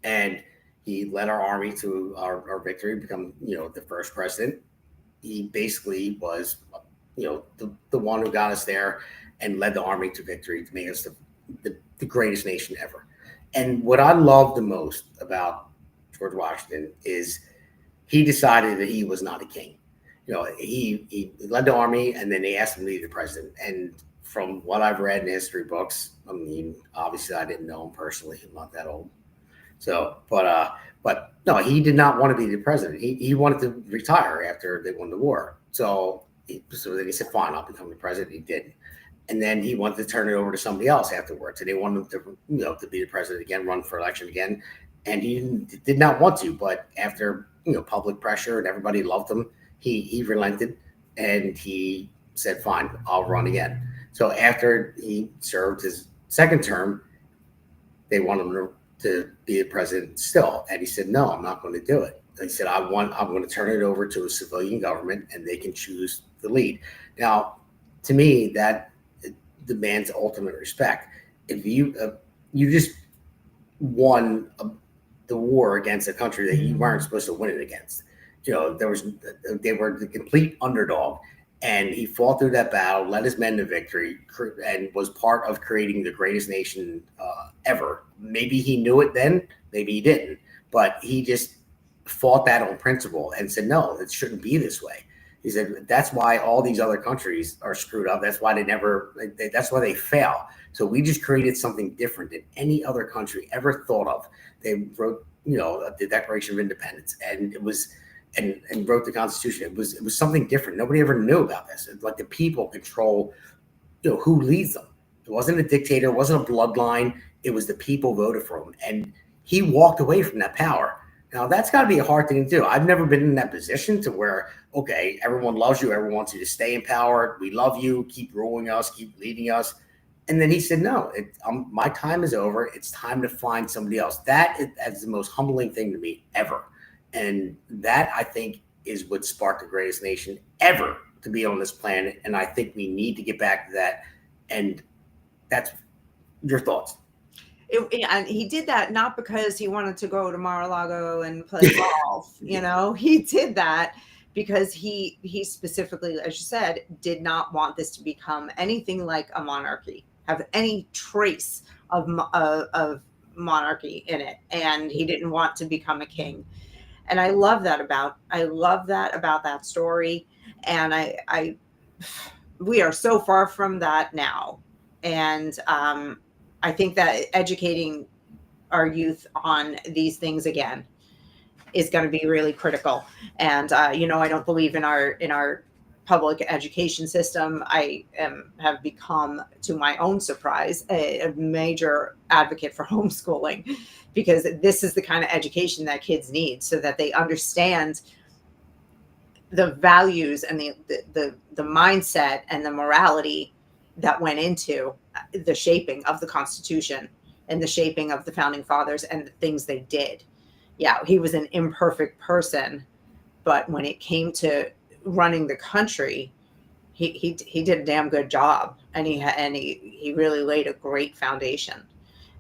and he led our army to our victory, become, you know, the first president. He basically was, you know, the one who got us there and led the army to victory to make us the greatest nation ever. And what I love the most about George Washington is he decided that he was not a king. You know, he led the army, and then they asked him to be the president. And from what I've read in history books, I mean, obviously I didn't know him personally. I'm not that old. So, but no, he did not want to be the president. He wanted to retire after they won the war. So then he said, fine, I'll become the president. He didn't. And then he wanted to turn it over to somebody else afterwards. And they wanted him to, you know, to be the president again, run for election again. And he did not want to. But after, you know, public pressure and everybody loved him, he relented and he said, fine, I'll run again. So after he served his second term, they wanted him to be the president still. And he said, no, I'm not going to do it. And he said, I'm going to turn it over to a civilian government and they can choose the lead. Now, to me, that demands ultimate respect. If you just won the war against a country that you weren't supposed to win it against. You know, they were the complete underdog, And he fought through that battle, led his men to victory, and was part of creating the greatest nation ever. Maybe he knew it then, maybe he didn't, but he just fought that on principle and said, no, it shouldn't be this way. He said, that's why all these other countries are screwed up. That's why that's why they fail. So we just created something different than any other country ever thought of. They wrote, the Declaration of Independence, and it was, and wrote the Constitution. It was something different. Nobody ever knew about this. It's like the people control, who leads them. It wasn't a dictator. It wasn't a bloodline. It was the people voted for him. And he walked away from that power. Now, that's got to be a hard thing to do. I've never been in that position to where, okay, everyone loves you. Everyone wants you to stay in power. We love you. Keep ruling us. Keep leading us. And then he said, no, my time is over. It's time to find somebody else. That is the most humbling thing to me ever. And that, I think, is what sparked the greatest nation ever to be on this planet. And I think we need to get back to that. And that's your thoughts. And he did that not because he wanted to go to Mar-a-Lago and play golf. He did that because he specifically, as you said, did not want this to become anything like a monarchy, have any trace of monarchy in it, and he didn't want to become a king. And I love that about that story. And we are so far from that now, and I think that educating our youth on these things again is going to be really critical. And I don't believe in our public education system. I have become, to my own surprise, a major advocate for homeschooling, because this is the kind of education that kids need, so that they understand the values and the mindset and the morality that went into the shaping of the Constitution and the shaping of the founding fathers and the things they did. Yeah, he was an imperfect person, but when it came to running the country, he did a damn good job, and he really laid a great foundation.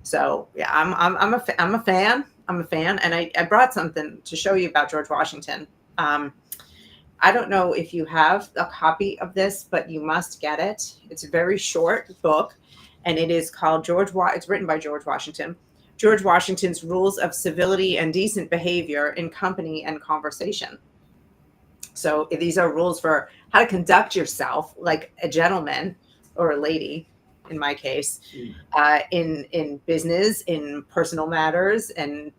So yeah, I'm a fan, and I brought something to show you about George Washington. I don't know if you have a copy of this, but you must get it. It's a very short book, and it is called it's written by George Washington. George Washington's Rules of Civility and Decent Behavior in Company and Conversation. So these are rules for how to conduct yourself like a gentleman or a lady, in my case, in business, in personal matters, and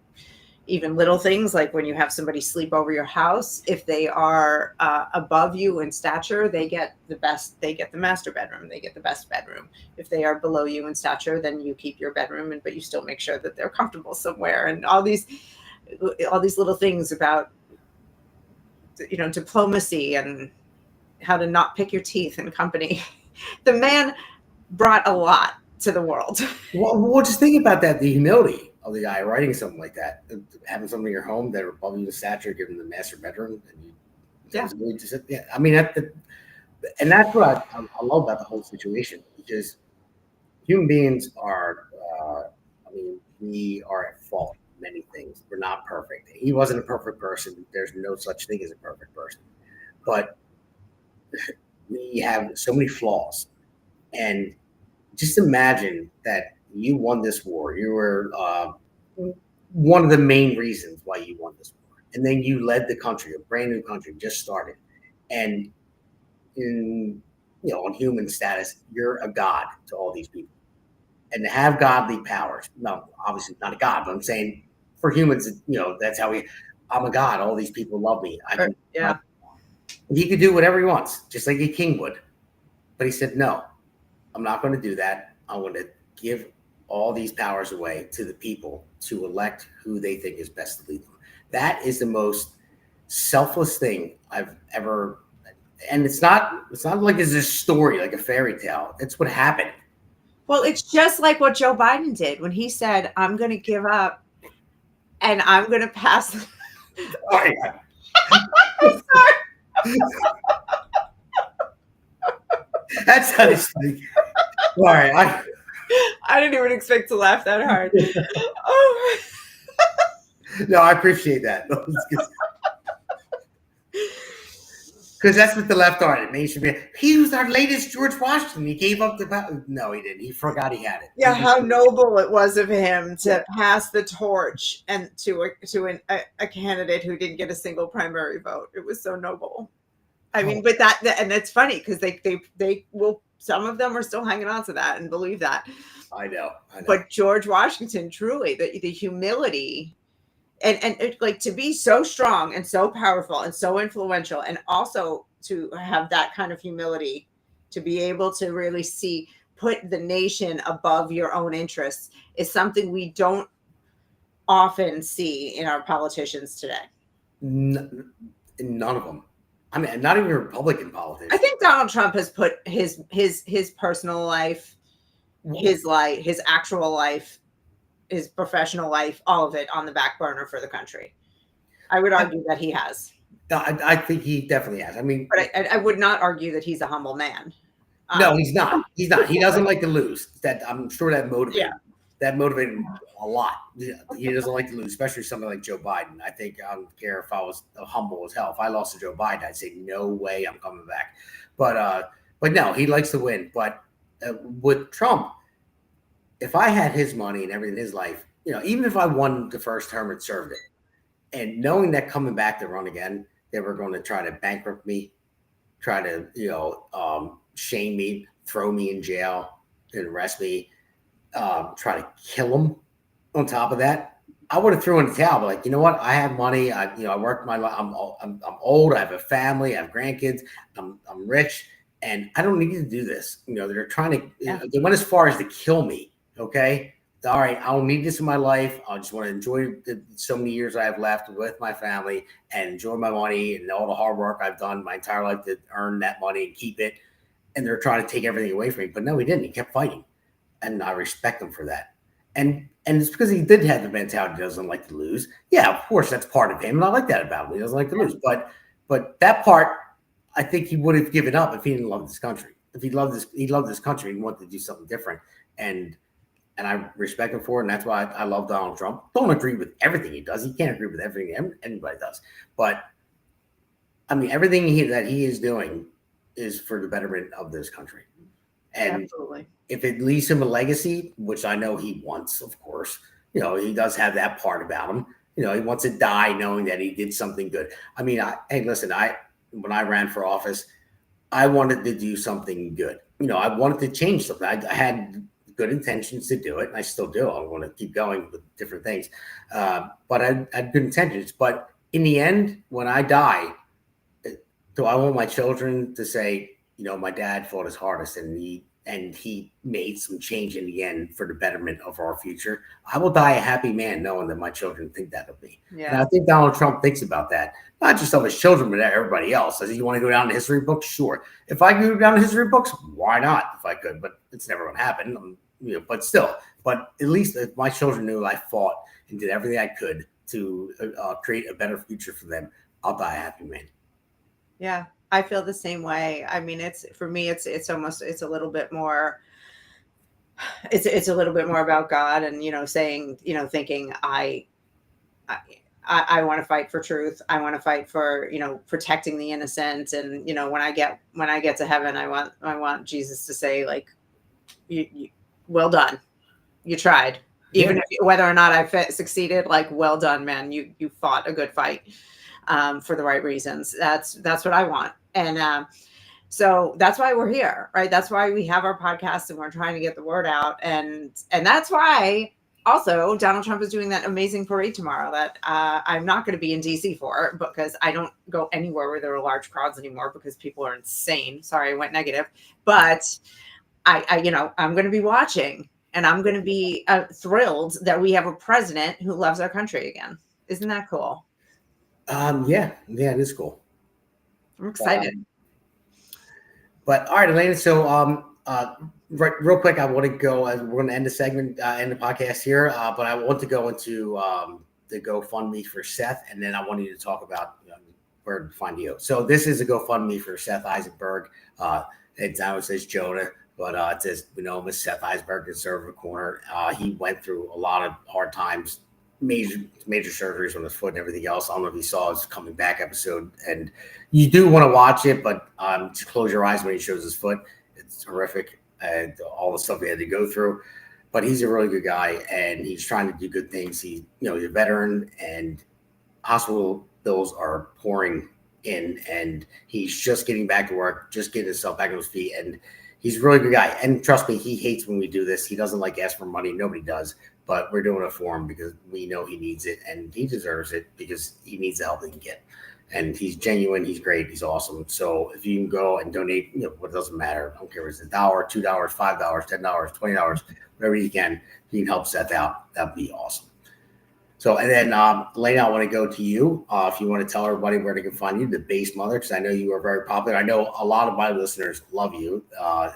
even little things like when you have somebody sleep over your house. If they are above you in stature, they get the master bedroom, they get the best bedroom. If they are below you in stature, then you keep your bedroom, but you still make sure that they're comfortable somewhere. And all these little things about, diplomacy and how to not pick your teeth in company. The man brought a lot to the world. Well, just think about that, the humility of the guy writing something like that, having something in your home that are above you in stature, giving the master bedroom, and I mean, and that's what I love about the whole situation, because human beings are, we are at fault in many things. We're not perfect. He wasn't a perfect person. There's no such thing as a perfect person, but we have so many flaws. And just imagine that you won this war. You were one of the main reasons why you won this war. And then you led the country, a brand new country, just started. And on human status, you're a god to all these people. And to have godly powers, no, obviously not a god, but I'm saying for humans, that's how I'm a god. All these people love me. He could do whatever he wants, just like a king would. But he said, no, I'm not going to do that. I want to give all these powers away to the people to elect who they think is best to lead them. That is the most selfless thing I've ever. And it's not like it's a story, like a fairy tale. It's what happened. Well, it's just like what Joe Biden did when he said, I'm going to give up and I'm going to pass. Sorry. That sounds funny. All right. I didn't even expect to laugh that hard. No, I appreciate that. Because that's what the left are. It should be. He was our latest George Washington. He gave up the power. No, he didn't. He forgot he had it. Yeah, how noble it was of him to pass the torch and to a candidate who didn't get a single primary vote. It was so noble. I mean, but and it's funny because they will. Some of them are still hanging on to that and believe that. I know. But George Washington, truly, the humility. And like to be so strong and so powerful and so influential, and also to have that kind of humility, to be able to really put the nation above your own interests is something we don't often see in our politicians today. None of them. I mean, not even Republican politicians. I think Donald Trump has put his personal life, his actual life, his professional life, all of it on the back burner for the country. I would argue that he has. I think he definitely has. I mean, but I would not argue that he's a humble man. No, he's not. He's not. He doesn't like to lose. That I'm sure that motivated. Yeah. That motivated him a lot. He doesn't like to lose, especially somebody like Joe Biden. I think I don't care if I was humble as hell. If I lost to Joe Biden, I'd say no way I'm coming back. But no, he likes to win. But with Trump, if I had his money and everything in his life, even if I won the first term and served it, and knowing that coming back to run again, they were going to try to bankrupt me, try to shame me, throw me in jail, and arrest me, try to kill him. On top of that, I would have thrown in the towel. But like, you know what? I have money. I worked my life. I'm old. I have a family. I have grandkids. I'm rich, and I don't need to do this. They're trying to. They went as far as to kill me. Okay. All right. I don't need this in my life. I just want to enjoy so many years I have left with my family and enjoy my money and all the hard work I've done my entire life to earn that money and keep it. And they're trying to take everything away from me. But no, he didn't. He kept fighting. And I respect him for that. And it's because he did have the mentality he doesn't like to lose. Yeah, of course, that's part of him. And I like that about him. He doesn't like to lose. But that part, I think he would have given up if he didn't love this country. If he loved this country and wanted to do something different. And I respect him for it. And that's why I love Donald Trump. Don't agree with everything he does. He can't agree with everything anybody does. But, I mean, everything that he is doing is for the betterment of this country. And absolutely. If it leaves him a legacy, which I know he wants, of course, he does have that part about him. He wants to die knowing that he did something good. I mean, hey, listen, when I ran for office, I wanted to do something good. I wanted to change something. I had good intentions to do it, and I still do. I want to keep going with different things. But I had good intentions. But in the end, when I die, do I want my children to say, my dad fought his hardest and he made some change in the end for the betterment of our future? I will die a happy man knowing that my children think that of me. Yeah. And I think Donald Trump thinks about that, not just of his children, but everybody else. I said, you want to go down the history books? Sure. If I go down the history books, why not? If I could, but it's never going to happen. But still, at least if my children knew I fought and did everything I could to create a better future for them, I'll die a happy man. Yeah. I feel the same way. I mean, for me, it's a little bit more, it's a little bit more about God and, saying, thinking I want to fight for truth. I want to fight for, protecting the innocent. And, when I get to heaven, I want Jesus to say, like, you well done. You tried. Even if, whether or not I succeeded, like, well done, man. You fought a good fight. For the right reasons. That's what I want. And so that's why we're here, right? That's why we have our podcast and we're trying to get the word out. And that's why also Donald Trump is doing that amazing parade tomorrow that I'm not going to be in DC for, because I don't go anywhere where there are large crowds anymore because people are insane. Sorry, I went negative. But I'm going to be watching, and I'm going to be thrilled that we have a president who loves our country again. Isn't that cool? Yeah, it is cool. I'm excited. But all right, Elena. So, real quick, I want to go. We're going to end the segment, end the podcast here. But I want to go into the GoFundMe for Seth, and then I want you to talk about where to find you. So, this is a GoFundMe for Seth Eisenberg. It says Jonah, but it says Seth Eisenberg, Conservative Corner. He went through a lot of hard times major surgeries on his foot and everything else. I don't know if you saw his coming back episode, and you do want to watch it, but just close your eyes when he shows his foot. It's horrific, and all the stuff he had to go through. But he's a really good guy, and he's trying to do good things. He's a veteran, and hospital bills are pouring in, and he's just getting back to work, just getting himself back on his feet, and he's a really good guy. And trust me, he hates when we do this. He doesn't like ask for money. Nobody does. But we're doing it for him because we know he needs it, and he deserves it because he needs the help he can get. And he's genuine. He's great. He's awesome. So if you can go and donate, what doesn't matter. I don't care if it's $1, $2, $5, $10, $20, whatever you can help Seth out. That'd be awesome. So, and then, Elena, I want to go to you. If you want to tell everybody where they can find you, the Base Mother, because I know you are very popular. I know a lot of my listeners love you,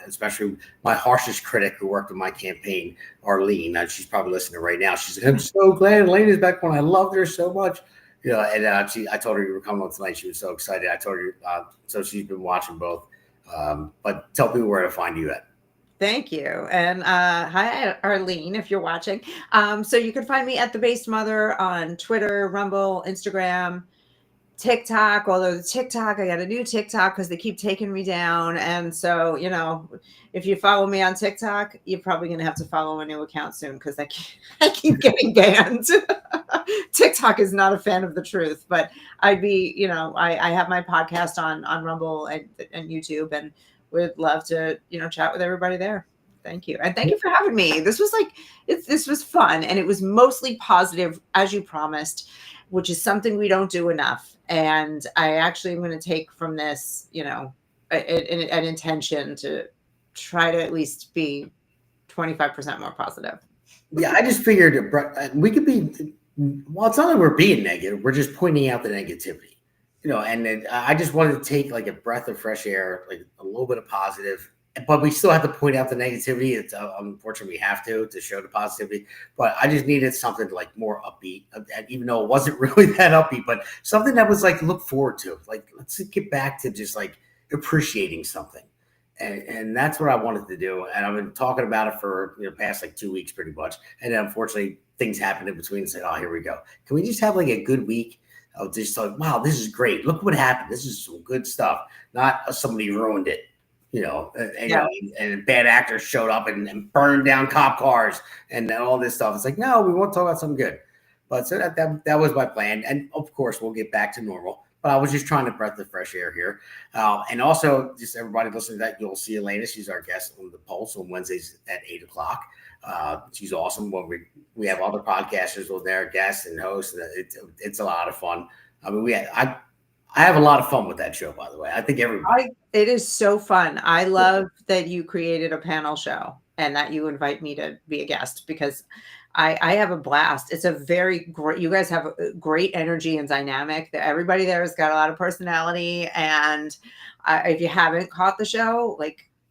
especially my harshest critic who worked on my campaign, Arlene. And she's probably listening right now. She's like, I'm so glad Elena's back on. I loved her so much. And I told her you were coming on tonight. She was so excited. I told her, so she's been watching both. But tell people where to find you at. Thank you. And hi, Arlene, if you're watching. So you can find me at The Based Mother on Twitter, Rumble, Instagram, TikTok. Although the TikTok, I got a new TikTok because they keep taking me down. And so, if you follow me on TikTok, you're probably going to have to follow a new account soon because I keep getting banned. TikTok is not a fan of the truth, but I'd be, I have my podcast on Rumble and YouTube, and would love to, chat with everybody there. Thank you. And thank you for having me. This was this was fun. And it was mostly positive, as you promised, which is something we don't do enough. And I actually am going to take from this, an intention to try to at least be 25% more positive. Yeah, I just figured we could be, well, it's not like we're being negative. We're just pointing out the negativity. And then I just wanted to take like a breath of fresh air, like a little bit of positive, but we still have to point out the negativity. It's unfortunately we have to show the positivity, but I just needed something like more upbeat, even though it wasn't really that upbeat, but something that was like look forward to. Like, let's get back to just like appreciating something. And that's what I wanted to do. And I've been talking about it for the past like 2 weeks pretty much. And then unfortunately things happened in between and said, oh, here we go. Can we just have like a good week? I was just like, wow, this is great. Look what happened. This is some good stuff. Not somebody ruined it, and bad actors showed up and burned down cop cars and all this stuff. It's like, no, we want to talk about something good. But so that was my plan. And of course, we'll get back to normal. But I was just trying to breath of fresh air here. And also, just everybody listening to that, you'll see Elena. She's our guest on The Pulse on Wednesdays at 8 o'clock. She's awesome. When we have other podcasters with their guests and hosts. It's a lot of fun. I mean, I have a lot of fun with that show, by the way. I think everybody. It is so fun. I love that you created a panel show and that you invite me to be a guest because I have a blast. It's a very great, you guys have a great energy and dynamic. Everybody there has got a lot of personality. And if you haven't caught the show,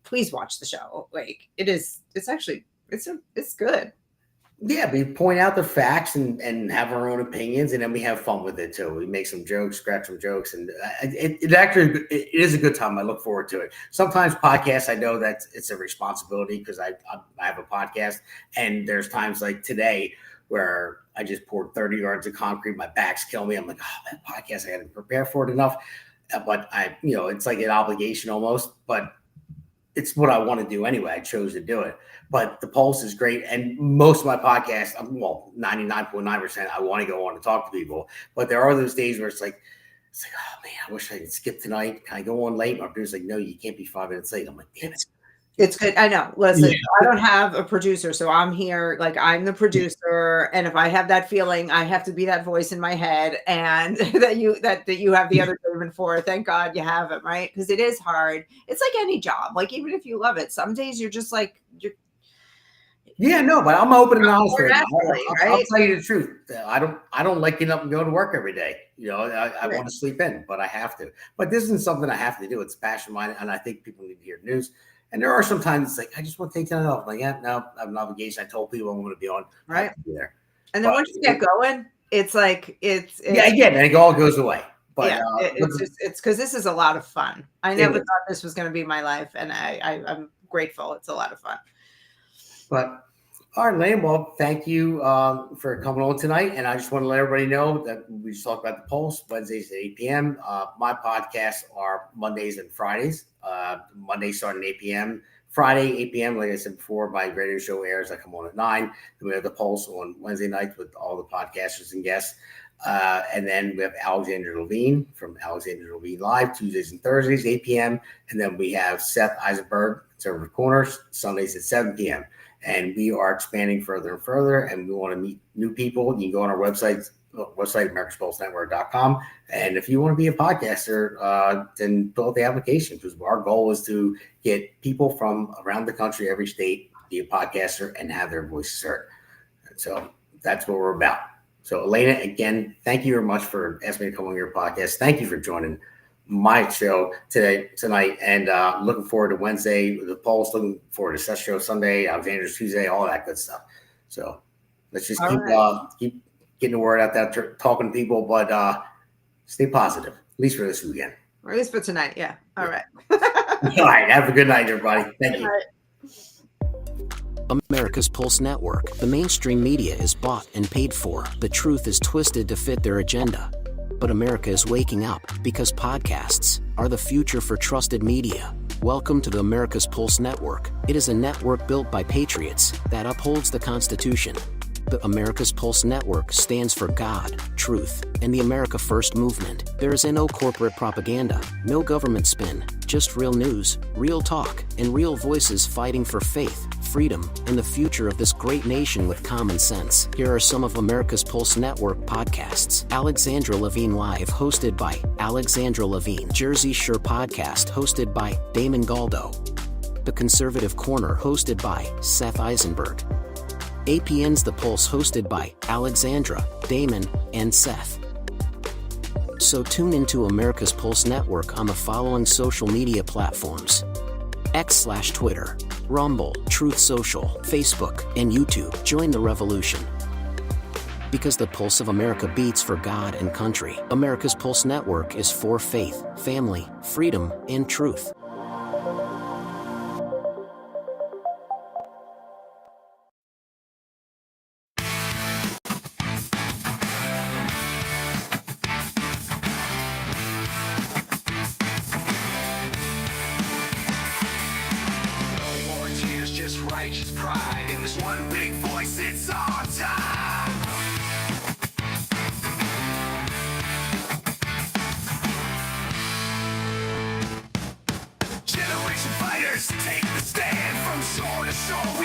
please watch the show. It's good. Yeah, we point out the facts and have our own opinions, and then we have fun with it too. We make some jokes, scratch some jokes, and it is a good time. I look forward to it. Sometimes podcasts, I know that it's a responsibility because I have a podcast, and there's times like today where I just poured 30 yards of concrete, my back's killing me. I'm like, oh, that podcast, I hadn't prepared for it enough, but it's like an obligation almost, but it's what I want to do anyway. I chose to do it. But The Pulse is great. And most of my podcasts, 99.9%, I want to go on and talk to people. But there are those days where it's like, oh, man, I wish I could skip tonight. Can I go on late? My producer's like, no, you can't be 5 minutes late. I'm like, damn it. It's good. I know. Listen, I don't have a producer, so I'm here. I'm the producer, and if I have that feeling, I have to be that voice in my head, and that you have the other Damon for. Thank God you have it, right? Because it is hard. It's like any job. Even if you love it, some days you're just you're. Yeah, no, but I'm open and honest with you. I'll tell you the truth. I don't like getting up and going to work every day. I want to sleep in, but I have to. But this isn't something I have to do. It's a passion of mine, and I think people need to hear news. And there are some times it's like, I just want to take time off. I'm like, yeah, no, I have an obligation. I told people I'm going to be on. Right. Be there. And then once you get going, it's yeah, again, and it all goes away. But yeah, it's because this is a lot of fun. I never thought this was going to be my life, and I'm grateful. It's a lot of fun. But All right, Lane. Well, thank you for coming on tonight. And I just want to let everybody know that we just talked about the Pulse Wednesdays at 8 p.m. My podcasts are Mondays and Fridays. Mondays starting at 8 p.m. Friday, 8 p.m. Like I said before, my radio show airs. I come on at 9. Then we have the Pulse on Wednesday nights with all the podcasters and guests. And then we have Alexander Levine from Alexander Levine Live, Tuesdays and Thursdays, 8 p.m. And then we have Seth Eisenberg, Conservative Corners, Sundays at 7 p.m. And we are expanding further and further, and we want to meet new people. You can go on our website, americaspulsenetwork.com. And if you want to be a podcaster, then fill out the application, because our goal is to get people from around the country, every state, be a podcaster and have their voices heard. And so that's what we're about. So, Elena, again, thank you very much for asking me to come on your podcast. Thank you for joining my show tonight, and looking forward to Wednesday with the Pulse, looking forward to Seth's show Sunday, Alexander's Tuesday, all that good stuff. So let's just keep getting the word out there, talking to people, but stay positive, at least for this weekend. Or at least for tonight. Yeah. All right. All right. Have a good night, everybody. Thank you. America's Pulse Network. The mainstream media is bought and paid for. The truth is twisted to fit their agenda. But America is waking up, because podcasts are the future for trusted media. Welcome to the America's Pulse Network. It is a network built by patriots that upholds the Constitution. The America's Pulse Network stands for God, truth, and the America First movement. There is no corporate propaganda, no government spin, just real news, real talk, and real voices fighting for faith, freedom, and the future of this great nation with common sense. Here are some of America's Pulse Network podcasts. Alexandra Levine Live, hosted by Alexandra Levine. Jersey Shore Podcast, hosted by Damon Galdo. The Conservative Corner, hosted by Seth Eisenberg. APN's The Pulse, hosted by Alexandra, Damon, and Seth. So tune into America's Pulse Network on the following social media platforms: X/Twitter, Rumble, Truth Social, Facebook, and YouTube. Join the revolution, because the pulse of America beats for God and country. America's Pulse Network is for faith, family, freedom, and truth. Righteous pride in this one big voice, it's our time. Generation fighters take the stand from shore to shore.